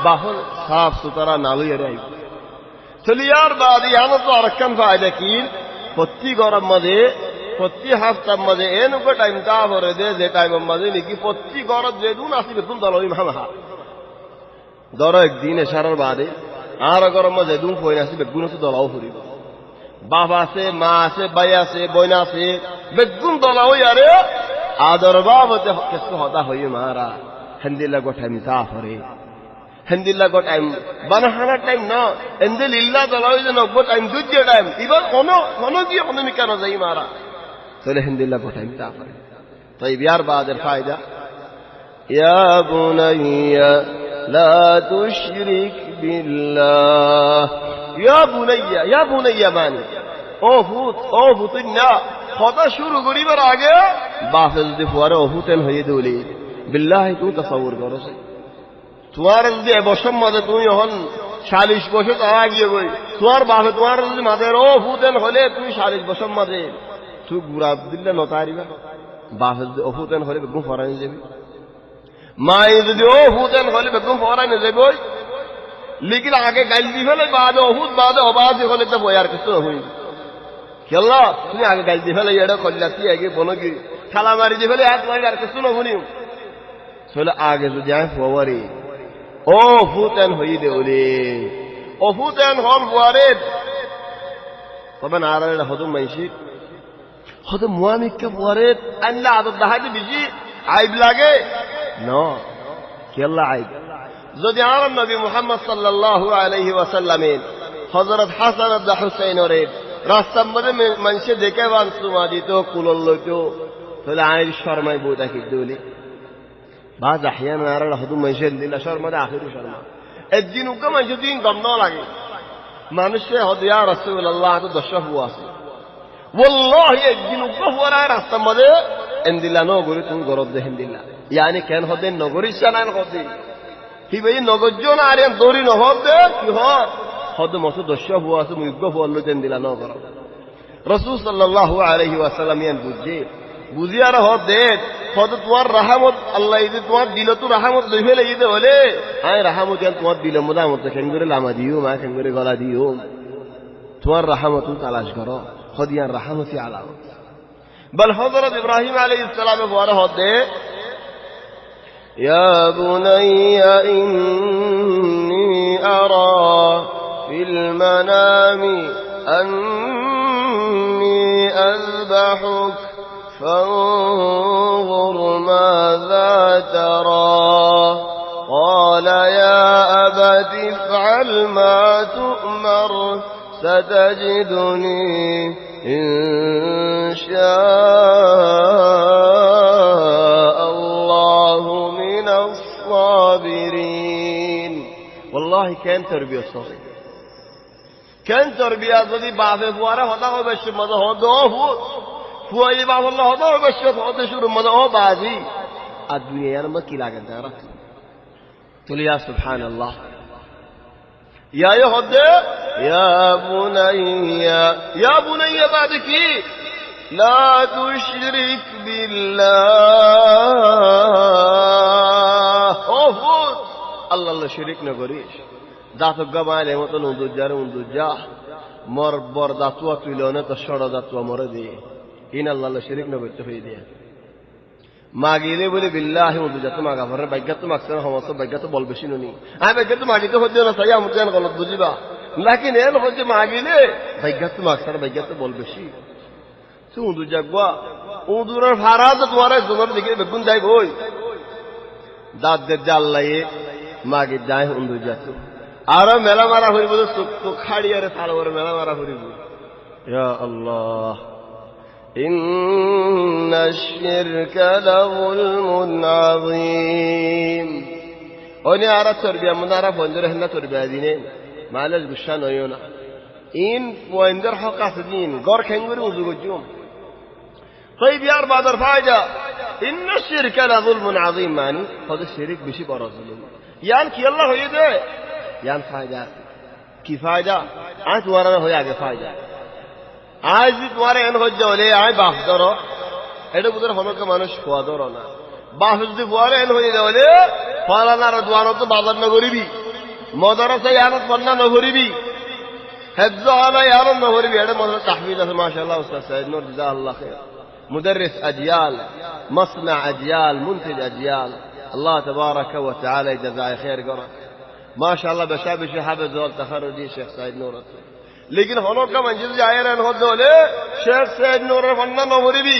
বাহুল সাফ সুতরা নালই আইব চলি আর বাদ ইয়ানো তো আরকান ফায়দা কি প্রতি গরম মধ্যে প্রতি হাফতার মধ্যে এনুকো টাইম তা ভরে দে যে টাইমের মধ্যে নাকি প্রতি গরম যে দুন আসিবে তুম দলই মাহা ধরো একদিন এসারার বাদে আর গরম মধ্যে দুন পয়না আসিবে গুণ তো দলাও ফুরিব বাবা আছে মা আছে ভাই আছে বোন আছে বেগুন দলা হই আরে আদর বাবতে কিছু হতা হই মারা হেন্দিলা গোটা মিতা ফরে হেন্দিলা গোটা টাইম বানাহানা টাইম না হেন্দিল্লাহ দলা হই যেন গোটা টাইম দুজে টাইম ইবার কোন কি কোন মিকা না যাই মারা তাহলে হেন্দিল্লাহ গোটা মিতা ফরে তাই বিয়ার বাদের ফায়দা ইয়া বুনাইয়া লা তুশরিক বিল্লাহ ইয়া বুনাইয়া মানে ও ভূত না কথা শুরু করিবার আগে বাপে যদি ফুয়ারে অভূতেন হয়ে দৌলি বিল্লাহি তুমি তাসাউর করো তোমার যদি এবছর মাঝে তুমি এখন 40 বছর তারা গিয়ে গই তোমার বাপে তোমার যদি মাঝের অভূতেন হলে তুমি 40 বছর মাঝে তুই গুড়া দিলে নতারিবা বাপে যদি অভূতেন হলে বেগুন ফরানি যাবি মায়ে যদি অভূতেন হলে বেগুন ফরানি যাবি लेकिन आगे गाइल दी फेले बाद बहुत बाद आवाज होले तो यार किस हुई खेला तुम आगे गाइल दी फेले एड़ा कल्लाती आगे बोनो की थाला मारी दी फेले हाथ मारी यार किस न हुनी सोले आगे तो जाए फवारी ओ फुतन होई दे ओले ओ फुतन होल फवारे तबन आराले हदम माइशी हदम मुआमिक के फवारे अल्लाह आदत दहाज बिजी आइब लागे नो खेला आइब যদি আর নবী মুহাম্মদ সাল্লাল্লাহু আলাইহি ওয়াসাল্লামের হযরত হাসান আর হুসাইনের রাস্তার মধ্যে মানুষে দেখে বানসুমা দিত কুলল লইতো তাহলে আইর শর্মায় বউটা কি দিলি বাজ আহয়ান আর হদু মানুষের দিলা শর্মাতে আখিরি শর্মা একদিন উকে মানুষ দিন গম না লাগে মানুষে হদ ইয়া রাসূলুল্লাহ তো দশ হুয়া আছে والله একদিন উপহার রাস্তা মধ্যে এন্দিলা নগরী তুমি গরব দেখেন দিলা ইয়ানি কেন হদে নগরী সানান হদে হি ভাই নগরজন আর দড়ি নহদে কি হয় হদ মত দশ হুয়া আছে মুগ্গ হল দেন দিলা নগর রাসূল সাল্লাল্লাহু আলাইহি ওয়াসাল্লাম ইয়ান বুঝিয়ার হদে হদ তোমার রাহমত আল্লাহ ইদি তোমার দিল তো রাহমত লই ফেলে ইদে হলে আই রাহমত ইয়ান তোমার দিল মোদামত কেন করে লামা দিও মা কেন করে গলা দিও তোমার রাহমত তালাশ করো خديان رحمتي على بل حضرت إبراهيم عليه السلام وارهده يا بني إني أرى في المنام أني أذبحك فانظر ماذا ترى قال يا أبت افعل ما تؤمر ستجدني إن شاء الله من الصابرين والله كان تربية صغيرة كان تربية ذي بعض فواره هذا هو بس ماذا هذا هو فوائد بعض الله هذا هو بس هذا شو ماذا هو بعضي الدنيا ما كلا كذا تقول يا سبحان الله يا يهدى يا بني بعدك لا تشرك بالله الله شريك نغريش ذاتو گماله متن اندوجا مر بر ذاتو تلونه تشڑ ذاتو مردي ان الله شريك نغرت فيدي মাগিলে বলে বিল্লাহি উদুজা তোমা গাফরে বাইগাত তো মাকসর হমস বাইগাত বল বেশি ননি আই বাইগাত মাগিতে হদ্দ না সাইয়া মুজান গলত বুঝিবা লাকিন এল হচ্ছে মাগিলে বাইগাত মাকসর বাইগাত বল বেশি তো উদুজা গয়া উদুরার ফারাদ তোমার জমর দিকে বেগুন যাই কই দাঁত দে জাল্লায়ে মাগি যায় উদুজা তো আর মেলা মারা হইব তো খাড়িয়ারে সালওয়ার মেলা মারা হইব ইয়া আল্লাহ إن الشرك لظلم عظيم أني أرى تربية من أرى فوندر هنا تربية دينين معلش بشان أيونا إن فوندر حقا سدين غور كنغر وزوج الجوم طيب يا أربع درفاجة إن الشرك لظلم عظيم معني هذا الشرك بشي برا ظلم يعني كي الله هو يده يعني فايدة كي فايدة أنت ورانا هو يعجب فايدة আজ তোমার এন হজ্জা হলে আয় বাস ধরো এটা বুঝে হনকে মানুষ খোয়া ধরো না বাস যদি ফুয়ারে এন হয়ে যাওয়ালে ফলানার দোয়ানো তো বাজার নগরিবি মদরসা ইয়ানত পন্না নগরিবি হেফজ আলা ইয়ানত নগরিবি এটা মদর তাহমিদ আছে মাশাআল্লাহ উস্তাদ সাইদ নূর জাযাল্লাহ খাইর মুদাররিস আজয়াল মাসনা আজয়াল মুনতিজ আজয়াল আল্লাহ তাবারাকা ওয়া তাআলা জাযায়ে খাইর করে মাশাআল্লাহ বেশাবিশি হাফেজ ওয়াল তাখারুজি শেখ সাইদ নূর लेकिन हनों का मंजिल जाए रहने होते होले शेख सैयद नूर फन्ना न भरीबी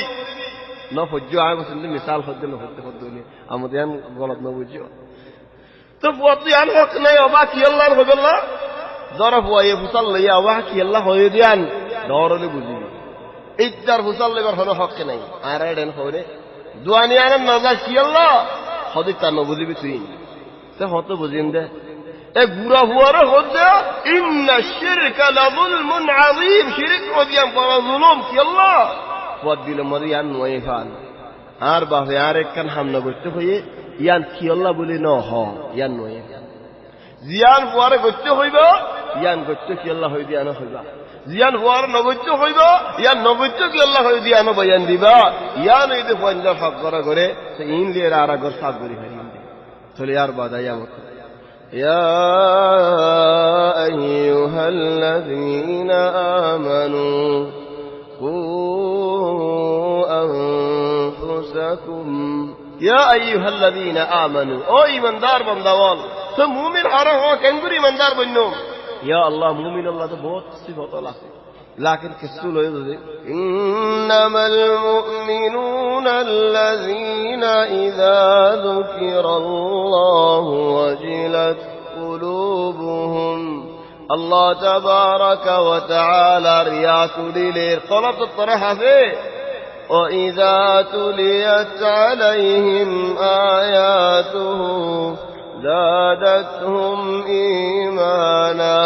न फज्जो आए बस इंदे मिसाल होते न होते होले आमदियान गलत न बुझियो तो फुआतियान हक नहीं होगा कि अल्लाह हो गल्ला जरा हुआ ये फुसल लिया हुआ कि अल्लाह हो दियान दौरले बुझी इधर फुसल लेकर हनो हक नहीं आ रहे डन होरे दुआनियान नजा कि अल्लाह हदी ता न बुझी भी तुई तो होतो बुझिंदे एक बुरा हुआ रे होते इन्ना शिरक लज़ुल्मुन अज़ीम शिरक होदियां बड़ा जुल्म कि अल्लाह वो दिल मरियान नोए फान आर बाहे आर एक कन हम न गुत्ते होये यान कि अल्लाह बोले न हो यान नोए जियान बुआरे गुत्ते होइबा यान गुत्ते कि अल्लाह होई दिया न होइबा जियान बुआरे न गुत्ते होइबा यान न गुत्ते कि अल्लाह होई दिया न बयान दिबा यान इदे फंजा हक करे से इन ले आरा घर साफ करी हरिंदे चले यार बादाया मत يا أيها الذين آمنوا قوا أنفسكم يا أيها الذين آمنوا أو إيمان دار بندوال تو مومن حرام هو كنغر إيمان دار بنوم يا الله مومن الله تو بہت صفات الله لكن كسو لو يدي إنما المؤمنون الذين إذا ذكر الله وجلت قلوبهم الله تبارك وتعالى رياض ليل طلب الطرح فيه وإذا تليت عليهم آياته زادتهم إيمانا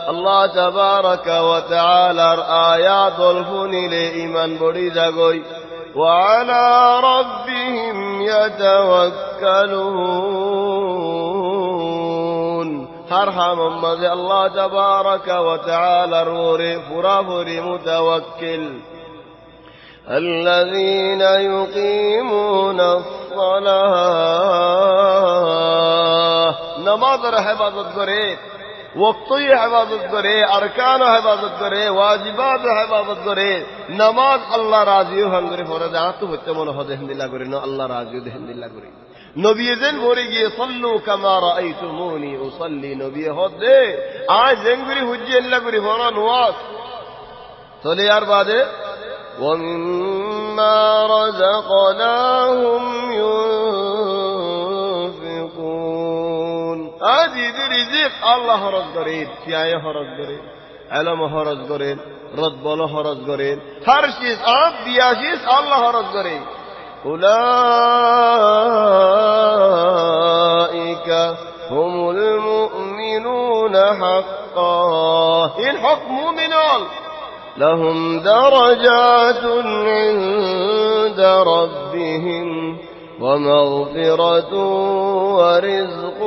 الله تبارك وتعالى آيات الفنل إيمان بريزا قوي وعلى ربهم يتوكلون هرحم مزي الله تبارك وتعالى روري فرافري متوكل الذين يقيمون الصلاة نماز حفاظت کرے وقتی حفاظت کرے ارکان حفاظت کرے واجبات حفاظت کرے نماز اللہ راضی ہو ہم کرے فرض تو بچے من ہو دہن دلا کرے نو اللہ راضی ہو دہن دلا کرے نبی دین بوری گی صلوا كما رأيتموني اصلي نبی ہو دے آج زنگری حجی اللہ کرے ہونا نواز چلے یار بعد ومما رزقناهم ينفقون هذه رزق الله خرج کرے سیاہ خرج کرے علم خرج کرے رد بول خرج کرے ہر چیز آپ دیا چیز اللہ خرج کرے اولئک هم المؤمنون حقا ان حق مؤمنون لهم درجات عند ربهم ومغفرة ورزق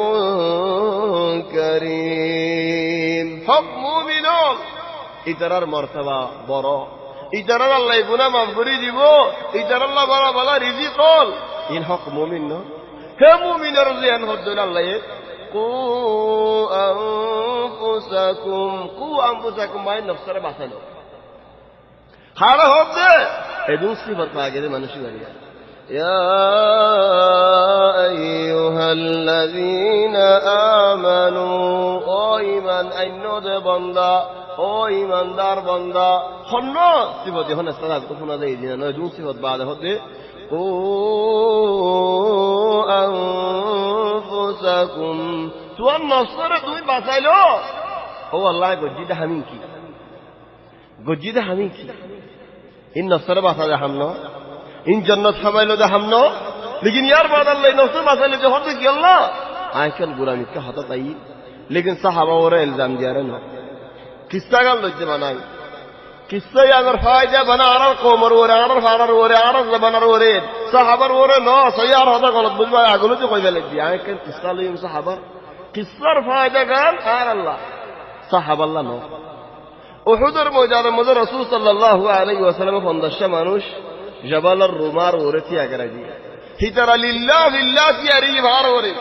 كريم حق مؤمنون ইতারার মর্তবা বড় ইতারার আল্লাহ গুনাহ মাফ করে দিব ইতারার আল্লাহ বড় বড় রিজিক হল ইন হক মুমিন ন হে মুমিনের জিয়ান হদ্দুল আল্লাহ কু আনফুসাকুম মাই নফসরে বাঁচানো হারা হচ্ছে এদুন সিফত পাগে মানুষ বাড়িয়া ইয়া আইয়ুহাল্লাযীনা আমানু ও ঈমান আইনদে বান্দা ও ঈমানদার বান্দা হন্ন সিফত যখন সালাত তো শোনা যায় দিনা নয় দুন সিফত বাদে হতে ও আনফুসাকুম তুই নফসরে তুমি বাঁচাইলো ও আল্লাহ গজ্জিদা হামিন কি গজ্জিদা হামিন কি इन नफ्सर बासा दे हमनो इन जन्नत हमाइलो दे हमनो लेकिन यार बाद अल्लाह नफ्सर बासा ले जो होते कि अल्लाह आयकल गुलामी का होता ताई लेकिन सहाबा और इल्जाम दिया रहे ना किस्सा का लज्जे बनाई किस्सा अगर फायदा बना आरा कोमर और आरा फारा और आरा जबान और सहाबा और नो सयार होता गलत बुझवा आगलो जो कोई लग दिया आयकल किस्सा ले सहाबा किस्सा फायदा गाल आर अल्लाह सहाबा अल्लाह नो উহুদের ময়দানের মধ্যে রাসূল সাল্লাল্লাহু আলাইহি ওয়াসাল্লাম 50টা মানুষ জবালর রুমার ওরেতি আগরা দিয়ে হিতারা লিল্লাহ বিল্লাহ ইয়ারি ভার ওরে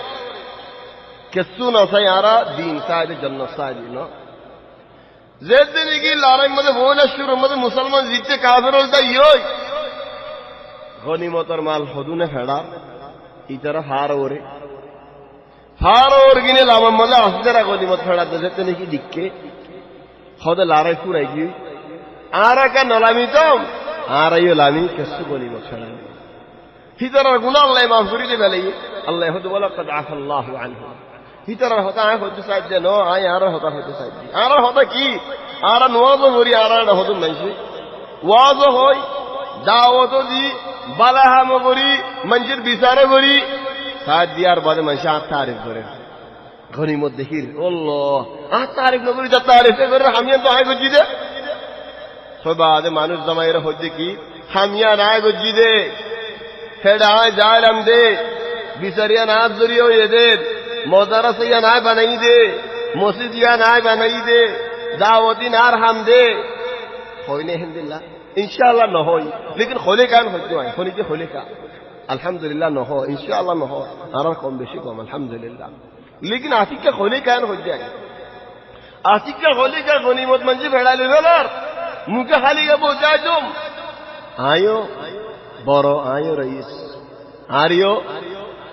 কেসু না সায়ারা দিন সাইদ জান্নাত সাইদ না জেদিনি কি লড়াই মধ্যে বলে শুরু মধ্যে মুসলমান জিততে কাফের হল তাই ইয় গনিমতর মাল হদুনে ফেড়া হিতারা হার ওরে গিনে লামাম মধ্যে আসদেরা গনিমত ফেড়া জেদিনি কি দিকে خود لارای پورای گی آرا کا نلامی تام آرا یو لامی کسو بولی مخشلان ہی طرح گناہ اللہ معاف کری دے بلی اللہ خود بولا قد عفا اللہ عنہ ہی طرح ہوتا ہے خود سائد دے نو آئی آرا ہوتا خود سائد دی آرا ہوتا کی آرا نوازو گوری آرا خود منشی وازو ہوئی دعوتو دی بلاہم گوری منجر بیسارے گوری سائد دیار بعد منشاہ تعریف گوری গনিমত দেখির আল্লাহ আহ তারিফ নগরী যা তারিফে করে হামিয়া তো আয় গজ্জি দে সবাই মানুষ জমাইরা হইছে কি হামিয়া না গজ্জি দে ফেড়া আয় জালাম দে বিসারিয়া না জরিয়া হয়ে দে মাদ্রাসা না বানাই দে মসজিদিয়া না বানাই দে দাওয়াতি নার হাম দে হইনে আলহামদুলিল্লাহ ইনশাআল্লাহ ন হই লেকিন খলে কান হইতো আয় খনি কি খলে কা আলহামদুলিল্লাহ ন হয় ইনশাআল্লাহ ন হয় আর কম বেশি কম আলহামদুলিল্লাহ लेकिन आसिक का खोले कान हो जाए आसिक का खोले का गनीमत मंजी भेड़ा ले लर मुके खाली का बोझा तुम आयो बरो आयो रईस आरियो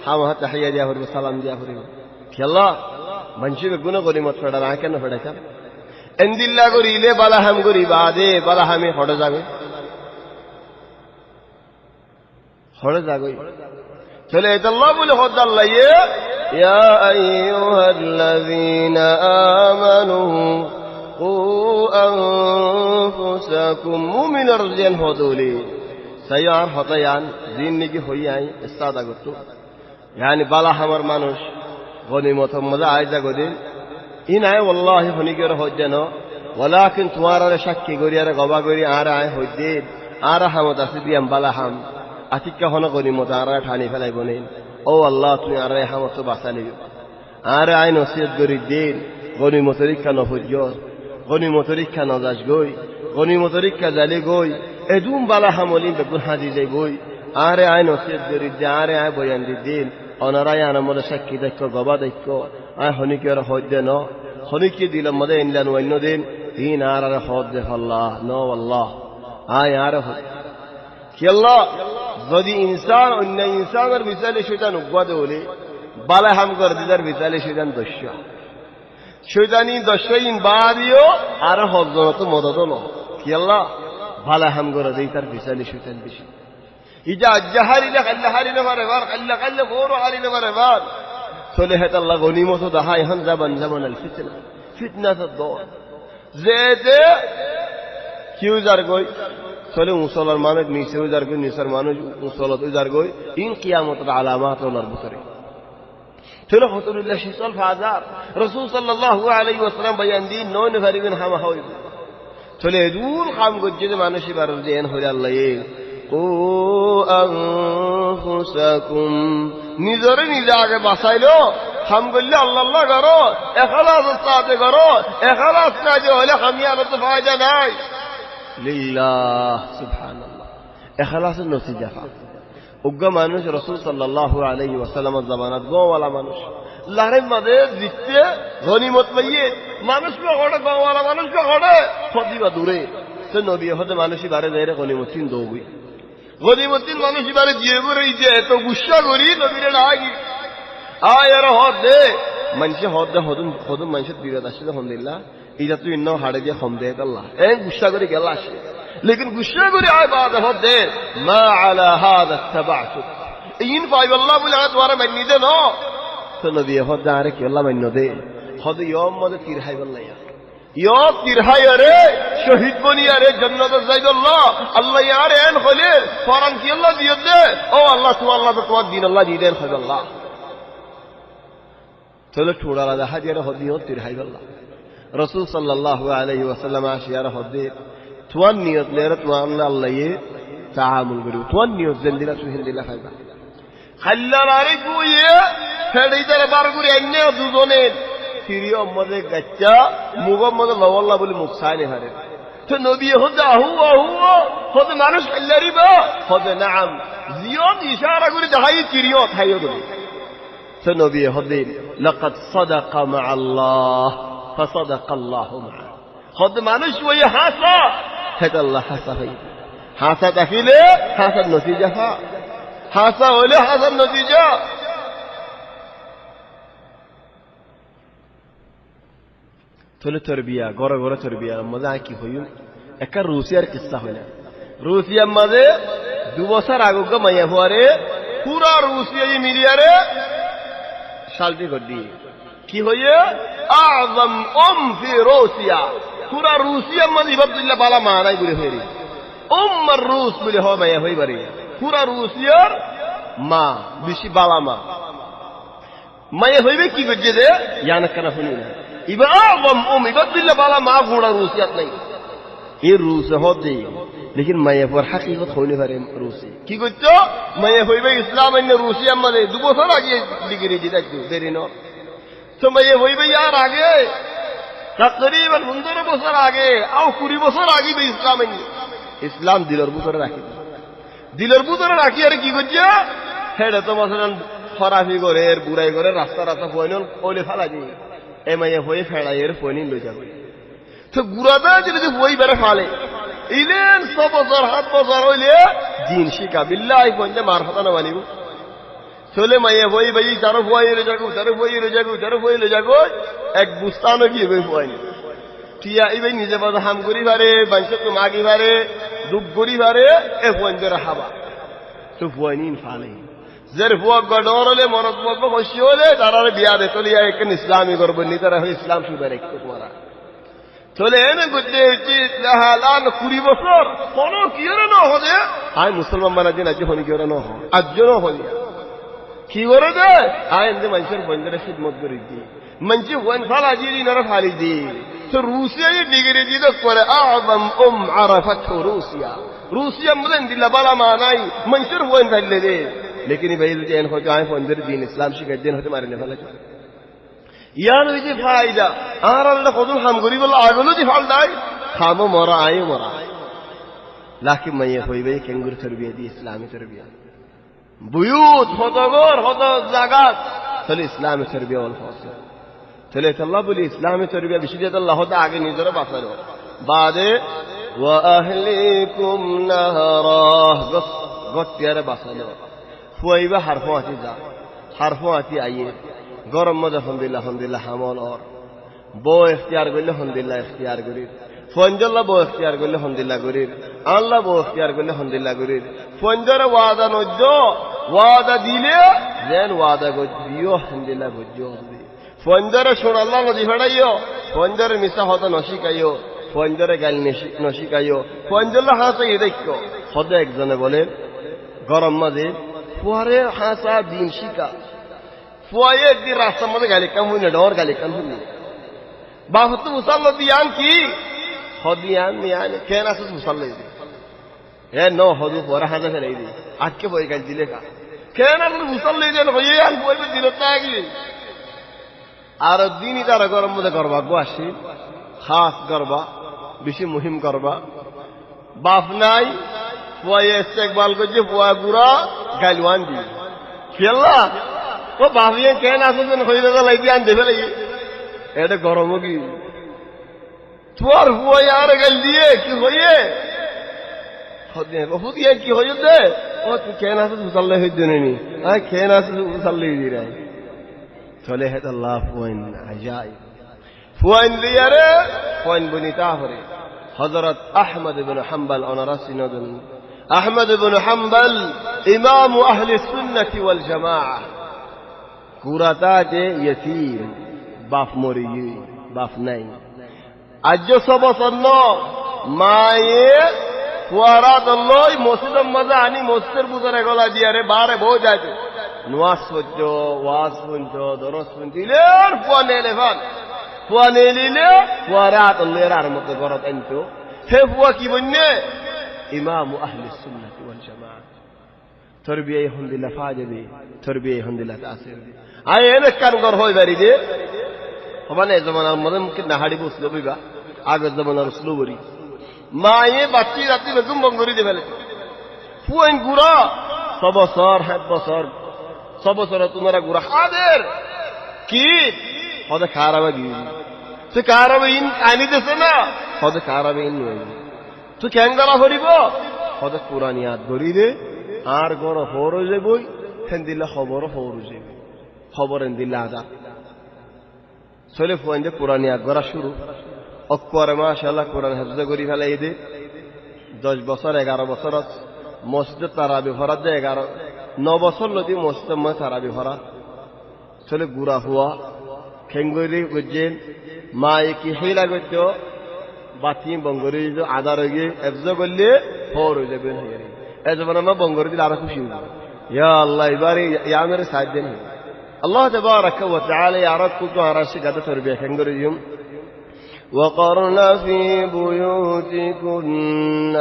हम तहिया दिया और सलाम दिया और खेला मंजी में गुना गनीमत भेड़ा आके न भेड़ा का एंदिल्ला को रीले बाला हम को रिबादे बाला हमें हट जागे चले अल्लाह बोले खुद अल्लाह ये يا أيها الذين آمنوا قوا أنفسكم مؤمن رجال هذولي سيار هطيان دين نجي هوي يعني استادا قلتو يعني بالا همر مانوش গনিমত মজা আয়জা গদিন ই নাই ওয়াল্লাহি ফনিকের হজ্জে ন ওয়ালাকিন তোমার আর সাক্ষী করি আর গবা করি আর আয় হজ্জে আর হামত আছে দিয়াম বালা হাম আতিকা হন গনিমত আর ঠানি ফেলাই বনেন ও আল্লাহ তুমি আর হামত বাঁচালি আর আয় নসিহত করি দিন গনিমতের ইচ্ছা নহজ্জ গনিমতের ইচ্ছা নজাস গই গনিমতের ইচ্ছা জালি গই এদুম বালা হামলি বেগুন হাজি যাই গই আরে আয় নসিহত করি দে আরে আয় বয়ান দি দিন অনারায় আনমদ সাক্ষী দেখো গবা দেখো আয় হনিকের হজ্জে ন হনিকে দিলাম মদে ইনলান অন্য দিন তিন আর হজ্জে আল্লাহ ন আল্লাহ আয় আর কি আল্লাহ যদি ইনসান অন্য ইনসানের বিচারে শয়তান উগ্বাদে হলে বালা হাম কর দিদার বিচারে শয়তান দস্য শয়তানি দস্যইন বাদিও আর হজ্জনত মদত ন কি আল্লাহ বালা হাম করে দেই তার বিচারে শয়তান বেশি ইজা জাহারিলে খাল্লা হারিলে মারবার খাল্লা খাল্লা ফোর হারিলে মারবার চলে হেত আল্লাহ গনিমত দাহাই হন জাবান জামান আল ফিতনা ফিতনাত দর যে যে কিউ জার গই চলে মুসলমান মানুষ নিচে উজার গই নিসার মানুষ মুসলত উজার গই ইন কিয়ামতের আলামাত ওনার ভিতরে চলে হতুল্লাহ শিসল ফাজার রাসূল সাল্লাল্লাহু আলাইহি ওয়াসাল্লাম বয়ান দিন নয় নফারিবিন হামা হই চলে দূর কাম গজ্জে মানুষই বার দেন হই আল্লাহ কো আনফুসাকুম নিজরে নিজে আগে বাঁচাইলো হাম করলে আল্লাহ আল্লাহ করো এখলাস সাথে করো এখলাস কাজে হলে হামিয়ার তো ফায়দা নাই লিল্লাহ সুবহানাল্লাহ এখলাসের নতিজা উগ্গা মানুষ রাসূল সাল্লাল্লাহু আলাইহি ওয়াসাল্লামের জামানাত গোওয়ালা মানুষ লারে মাদে জিততে গনিমত পাইয়ে মানুষ পড়ে গোওয়ালা মানুষ পড়ে ফদিবা দূরে সে নবী হতে মানুষই বারে যায়রে গনিমতিন দৌবি গনিমতিন মানুষই বারে জিয়ে করে যে এত গুসা করি নবীরে লাগি আয়ার হদ দে মানুষে হদ দে হদুম মানুষের বিরাদ আসলে আলহামদুলিল্লাহ ইজা তুই ইন্ন হাড়ে দিয়ে কম দেয় আল্লাহ এ গুসা করে গেল আসে লেকিন গুসা করে আয় বাদ হদ দে মা আলা হাদা তাবাতুক ইন পাইব আল্লাহ বলে তোমার মান্য দে ন তো নবী হদ দে আরে কি আল্লাহ মান্য দে হদ ইয়ম মদে তিরহাই বল্লাহ ইয় তিরহাই আরে শহীদ বনি আরে জান্নাত যাইদ আল্লাহ আল্লাহ ইয়ার এন হলে ফরান কি আল্লাহ দিয়ে দে ও আল্লাহ তোমার দিন আল্লাহ দিয়ে দেন হয় আল্লাহ চলো ঠোড়ালা দেখা দিয়ে হদিও তিরহাই আল্লাহ রাসূল সাল্লাল্লাহু আলাইহি ওয়াসাল্লাম আশিয়ার হদে তোমার নিয়ত লেরে তোমার আল্লাহ ইয়ে তাআমুল করি তোমার নিয়ত জিন্দিলা সুহিন্দিলা খাইবা খাল্লার আরে গুয়ে ফেড়িদার বার করে এনে দুজনে সিরিয় মদে গাচ্চা মুগম্মদ লাওয়াল্লাহ বলে মুকসাইনে হারে তো নবী হদে আহু হদে মানুষ খাল্লারিবা হদে নাম জিয়ত ইশারা করে দেখাই সিরিয় থাইও বলে তো নবী হদে লাকাদ সাদাকা মা আল্লাহ فصدق الله معه خد মানুষ ওই হাসা হেতা আল্লাহ হাসা হই হাসা দেখিলে হাসার নতিজা হাসা হইলে হাসার নতিজা তোলে তরবিয়া গড় গড় তরবিয়া মজা কি হইম একটা রুসিয়ার কিস্সা হইলা রুসিয়ার মাঝে 2 বছর আগে মাইয়া হওয়ারে পুরা রুসিয়া মিলিয়ারে শালটি করে দিয়ে কি হইয়ে আযম ফি রুসিয়া পুরা রুসিয়া মানে ইবাদুল্লাহ বালা মানাই বলে হইরি উম্মার রুস বলে হয় মাইয়া হইবারে পুরা রুসিয়ার মা বেশি বালা মা মাইয়া হইবে কি করছে যে ইয়ানা করা শুনি না ইবা আযম ইবাদুল্লাহ বালা মা পুরা রুসিয়াত নাই এই রুস হতে लेकिन মাইয়া পর হাকিকত হইলে পারে রুসি কি করছো মাইয়া হইবে ইসলাম এনে রুসিয়া মানে 2 বছর আগে ডিগ্রি দিতে দেরি ন তো মাইয়া হইবে यार আগে तकरीबन 15 বছর আগে আও 20 বছর আগে ইসলাম এনে ইসলাম দিলের ভিতরে রাখি আর কি করছে হেডে তো মাসলান ফরাফি করে এর বুড়াই করে রাস্তা ফয়নল কইলে ফেলা যায় এ মাইয়া হয়ে ফেড়াইয়ের ফয়নি লই যাবে তো গুড়াটা যদি হই বেরে ফালে ইলেন 6 বছর 7 বছর হইলে দিন শিখা বিল্লাহি পঞ্জে মার হাতা না মানিব চলে মাইয়া হই ভাই তারও হইলে যাগো এক বুস্তানো কি হই হয়নি টিয়া ইবে নিজে বাদা হাম করি পারে বাঞ্চ তো মাগি পারে দুঃখ করি পারে এ পঞ্জে রাখাবা তো হয়নি ফালে জের ফুয়া গডরলে মরদ বক বসি হলে তারারে বিয়া দে চলিয়া এক ইসলামী করব নি তারা ইসলাম সুবের এক তোমারা চলে এনে করতে লাহালান 20 বছর কোনো কিরে না হদে আই মুসলমান বানা দিন আজ হনি কিরে না আজও হনি কি করে দে আইন যে মানুষের বন্ধুরা খিদমত করে দি মানুষ ওয়ান ফালা জিরি নর ফালি দি তো রুসিয়া ডিগ্রি দি তো করে আযম আরাফাত রুসিয়া মদন দিলা বালা মানাই মানুষের ওয়ান ফালে দে লেকিন ভাই যে এন হয়তো আই বন্ধুর দিন ইসলাম শিখাই দিন হতে মারিলে ফেলে ইয়ার ওই যে ফায়দা আর আল্লাহ কত হাম করি বলে আগলো যে ফাল দাই খামো মরা আয়ো মরা লাকি মাইয়া হইবে কেঙ্গুর তরবিয়া দি ইসলামী তরবিয়া বুয়ুত হতগর হত জাগাত তাহলে ইসলামী তরবিয়া ওয়াল ফাসিল তাহলে আল্লাহ বলি ইসলামী তরবিয়া বিশেষত আল্লাহ হতে আগে নিজেরা বাঁচালো বাদে ওয়া আহলিকুম নাহারা গতিয়ারে বাঁচালো ফুয়াইবা হারফো আতি যা হারফো আতি আইয়ে গরম মধ্যে হন্দিল্লা হামল অর বউ এখতিয়ার করলে হন্দিল্লা এখতিয়ার করির ফঞ্জল্লা বউ এখতিয়ার করলে হন্দিল্লা করির আল্লাহ বউ এখতিয়ার করলে হন্দিল্লা করির ফঞ্জরে ওয়াদা নজ্জ ওয়াদা দিলে যেন ওয়াদা গজ্জিও হন্দিল্লা গজ্জিও ফঞ্জরে শোনাল্লা নদী ফেড়াইও ফঞ্জরে মিশা হত নশিকাইও ফঞ্জরে গাল নশিকাইও ফঞ্জল্লা হাসাই দেখো হদে একজনে বলেন গরম মাঝে ফুয়ারে হাসা দিন শিকা ফুয়ায়ে একদিন রাস্তার মধ্যে গালি কাম হইনি ডর গালি কাম হইনি বাহত মুসাল্লা দিয়ান কি হদিয়ান মিয়ান কেন আসুস মুসাল্লা দি এ ন হদু পরে হাজা ফেলাই দি আজকে বই গাল দিলে কা কেন আসুস মুসাল্লা দেন হইয়ে আন বইবে দিল তাগলি আর দিনই তারা গরম মধ্যে করবা গো আসি খাস করবা বেশি মুহিম করবা বাপ নাই ফুয়ায়ে ইস্তেকবাল করছে ফুয়া গুড়া গালওয়ান দি খেলা ও ভাবিয়ে কেন আসুন হইলে তো লাগি আন দেবে লাগি এটা গরম কি তোর ফুয়াই আর গাল দিয়ে কি হইয়ে হদিয়ে কি হইয়ে দে ও তুই কেন আসুন মুসাল্লা হইতে নি আয় কেন আসুন মুসাল্লা দি রে চলে হেত আল্লাহ ফুয়াইন আজাই ফুয়াইন দিয়ে রে ফুয়াইন বনিতা হরে হযরত আহমদ ইবনে হাম্বল ওনারা সিনদন আহমদ ইবনে হাম্বল ইমাম আহলে সুন্নাহ ওয়াল জামাআহ কুরাতা যে ইয়তীম বাপ মরি বাপ নাই আজ সব সন্ন মায়ে কুয়ারা দলই মসজিদের মজা আনি মসজিদের বুঝারে গলা দিয়া রে বারে বউ যায় নোয়াজ সহ্য ওয়াজ শুনছ দরস শুনছিলে আর ফুয়া নেলে ফান ফুয়া নেলিলে কুয়ারা দলের আর মতো ঘরত আনতো হে ফুয়া কি বন্যে ইমাম আহলে সুন্নাহ ওয়াল জামাআহ তরবিয়া হন্দিল্লা ফাজে তরবিয়া হন্দিল্লা তাসির আয় এনে কান ঘর হই বাড়ি দে মানে জমানার মধ্যে মুখে নাহাড়ি বসলো বিবা আগের জমানার স্লোবরি মায়ে বাচ্চি রাত্রি বেগুম বঙ্গরি দে ফেলে ফুয়াইন গুড়া 6 বছর 7 বছর 6 বছর তোমরা গুড়া হাদের কি হদে খারাবে গিয়ে সে খারাবে ইন আনি দেছে না হদে খারাবে ইন নয় তুই কেন গলা ভরিব হদে কোরআন ইয়াদ করি দে আর গড় হরো যাবই হেন দিলে খবর হরো যাবে খবর এন দিলে আদা চলে ফুয়াইন যে কোরআন ইয়াদ করা শুরু অক্করে মাশাআল্লাহ কোরআন হেফজ করি ফেলাই দে 10 বছর 11 বছর মসজিদ তারাবি ভরাত যে 9 বছর লদি মসজিদ মে তারাবি ভরাত চলে গুড়া হুয়া খেঙ্গরি গজেন মা কি হেলা গজ্জ বাতি বঙ্গরি আদার হয়ে হেফজ করলে হর হয়ে যাবে এই জন্য মা বঙ্গরি দিলে আর খুশি হই ইয়া আল্লাহ এবারে ইয়া মেরে সাহায্য দেন আল্লাহ তাবারাক ওয়া তাআলা ইয়ারাকু তো আরাশি গাদা তরবিয়া খেঙ্গরি দিম وقرن في بيوتكن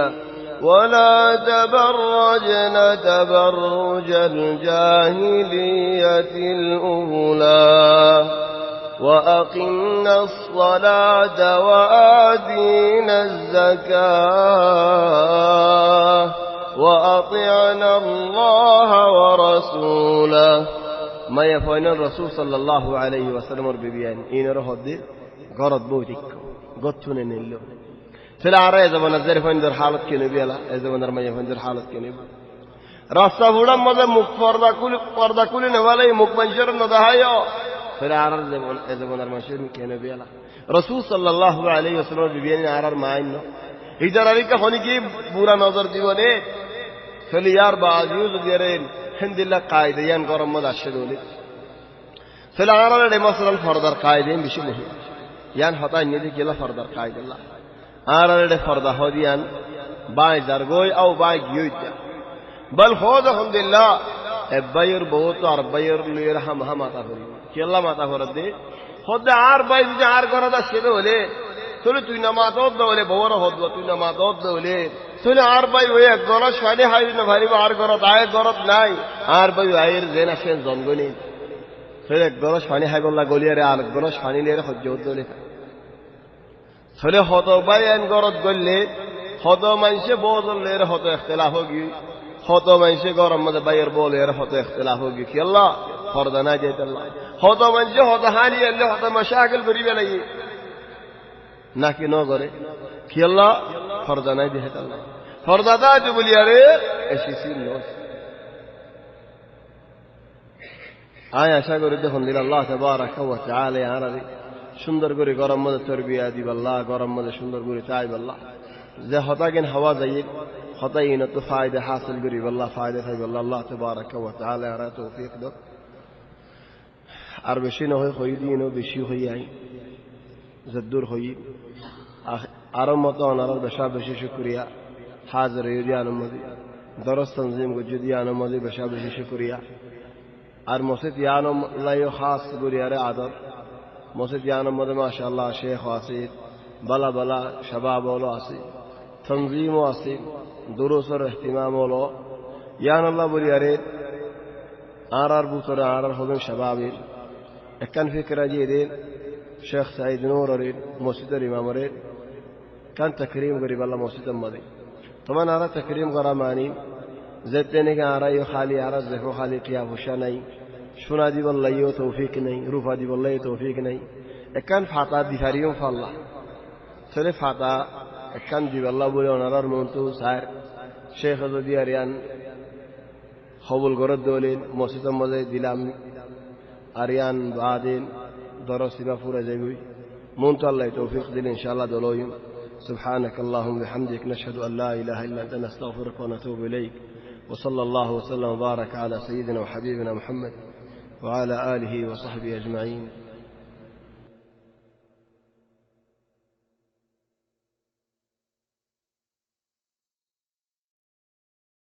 ولا تبرجن تبرج الجاهلية الأولى وأقمنا الصلاة وآتينا الزكاة وأطعنا الله ورسوله ما يفعل الرسول صلى الله عليه وسلم ببيان إن رهد غرض بوتك قطن نلو سلعة زمان الزر فندر حالت كنبيلا زمان رمي فندر حالت كنبيلا راسا بودا ماذا فردا كل نوالي مكمنشر ندهايو سلعة زمان رمشير كنبيلا رسول صلى الله عليه وسلم بيبيان عرر معينه إذا رأيك هوني كي بورا نظر ديوانه سليار بعضيوز ديرين الحمد لله قاعدين قرم ماذا شدولي سلعة عرر مثلا فردر قاعدين بشي مهم يعني حتى ندي كلا فردر قاعد الله عرر فردا هوديان باي زرغوي أو باي جيوتا بل خود الحمد لله এব্বাইয়ের বহুত আর বাইয়ের লইয়ের হাম মাথা করি কেল্লা মাথা করে দে হদে আর বাই যদি আর ঘরে আসছে হলে তোলে তুই না মাথা হলে বড় হদ তুই না মাথা হলে তোলে আর বাই ওই এক গরজ ফাইলে হাই না ভারিব আর গরত আয় গরত নাই আর বাই আয়ের জেন আসেন জন্মনি তোলে এক গরজ ফানি হাই বললা গলিয়ারে আর গরজ ফানি লিয়ে সহ্য হতো লেখা তোলে হত বাই এন গরত গললে হত মানুষে বদলের হত এখতলাফ হোগি হত মানুষে গরম মধ্যে বাইয়ের বলের হত এখতলাফ হোগি কি আল্লাহ ফরদা না যেতে আল্লাহ হত মানুষে হত হানি এলে হত মশাকিল করিবে লাগি নাকি ন করে কি আল্লাহ ফরদা নাই দিয়ে আল্লাহ ফরদা দা যে বলি আরে এসেছি আয় আশা করি দেখুন দিল আল্লাহ তাবারাকা ওয়া তাআলা আরাদি সুন্দর করে গরম মধ্যে তরবিয়া দিব আল্লাহ গরম মধ্যে সুন্দর করে চাইব আল্লাহ যে হতাগেন হওয়া যায় হতাইন তো ফায়দা হাসিল করি আল্লাহ ফায়দা খাইব আল্লাহ তাবারাকা ওয়া তাআলা আরা তৌফিক দাও আর বেশি না হয় হই দিন বেশি হই আই জদ্দুর হই আর মত অনার বেশা বেশি শুকরিয়া হাজির ইয়ান মদি দরস তনজিম কো যদি ইয়ান মদি বেশা বেশি শুকরিয়া আর মসজিদ ইয়ান লাইও খাস করি আরে আদর মসজিদ ইয়ান মদি মাশাআল্লাহ শেখ ওয়াসিদ বালা বালা শাবাব ওলো আছে তনজিম আছে দুরুসর ইহতিমাম ওলো ইয়ান আল্লাহ বলি আরে আর বুতরে আর হবেন শাবাবের একখান ফিকরা দিয়ে শেখ সাইদ নূর আর মসজিদের ইমামরের কান তকরিম গরিব আল্লাহ মসজিদ মদি তোমার আরা তকরিম করা মানি যেতে নাকি আরা ইউ খালি আরা দেখো খালি কিয়া হুশা নাই শোনা দিব লাইও তৌফিক নাই রূপা দিব লাই তৌফিক নাই একখান ফাতা দিহারিও ফাল্লা চলে ফাতা একখান দিব আল্লাহ বলে ওনার মন্তু স্যার শেখ যদি আরিয়ান কবুল গরদ দলিন মসজিদ মধ্যে দিলাম আরিয়ান বাদিন দরসিবা পুরা যাবি মন্তু আল্লাহ তৌফিক দিন ইনশাআল্লাহ দলইম سبحانك اللهم وبحمدك نشهد أن لا إله إلا أنت نستغفرك ونتوب إليك وصلى الله وسلم وبارك على سيدنا وحبيبنا محمد وعلى آله وصحبه أجمعين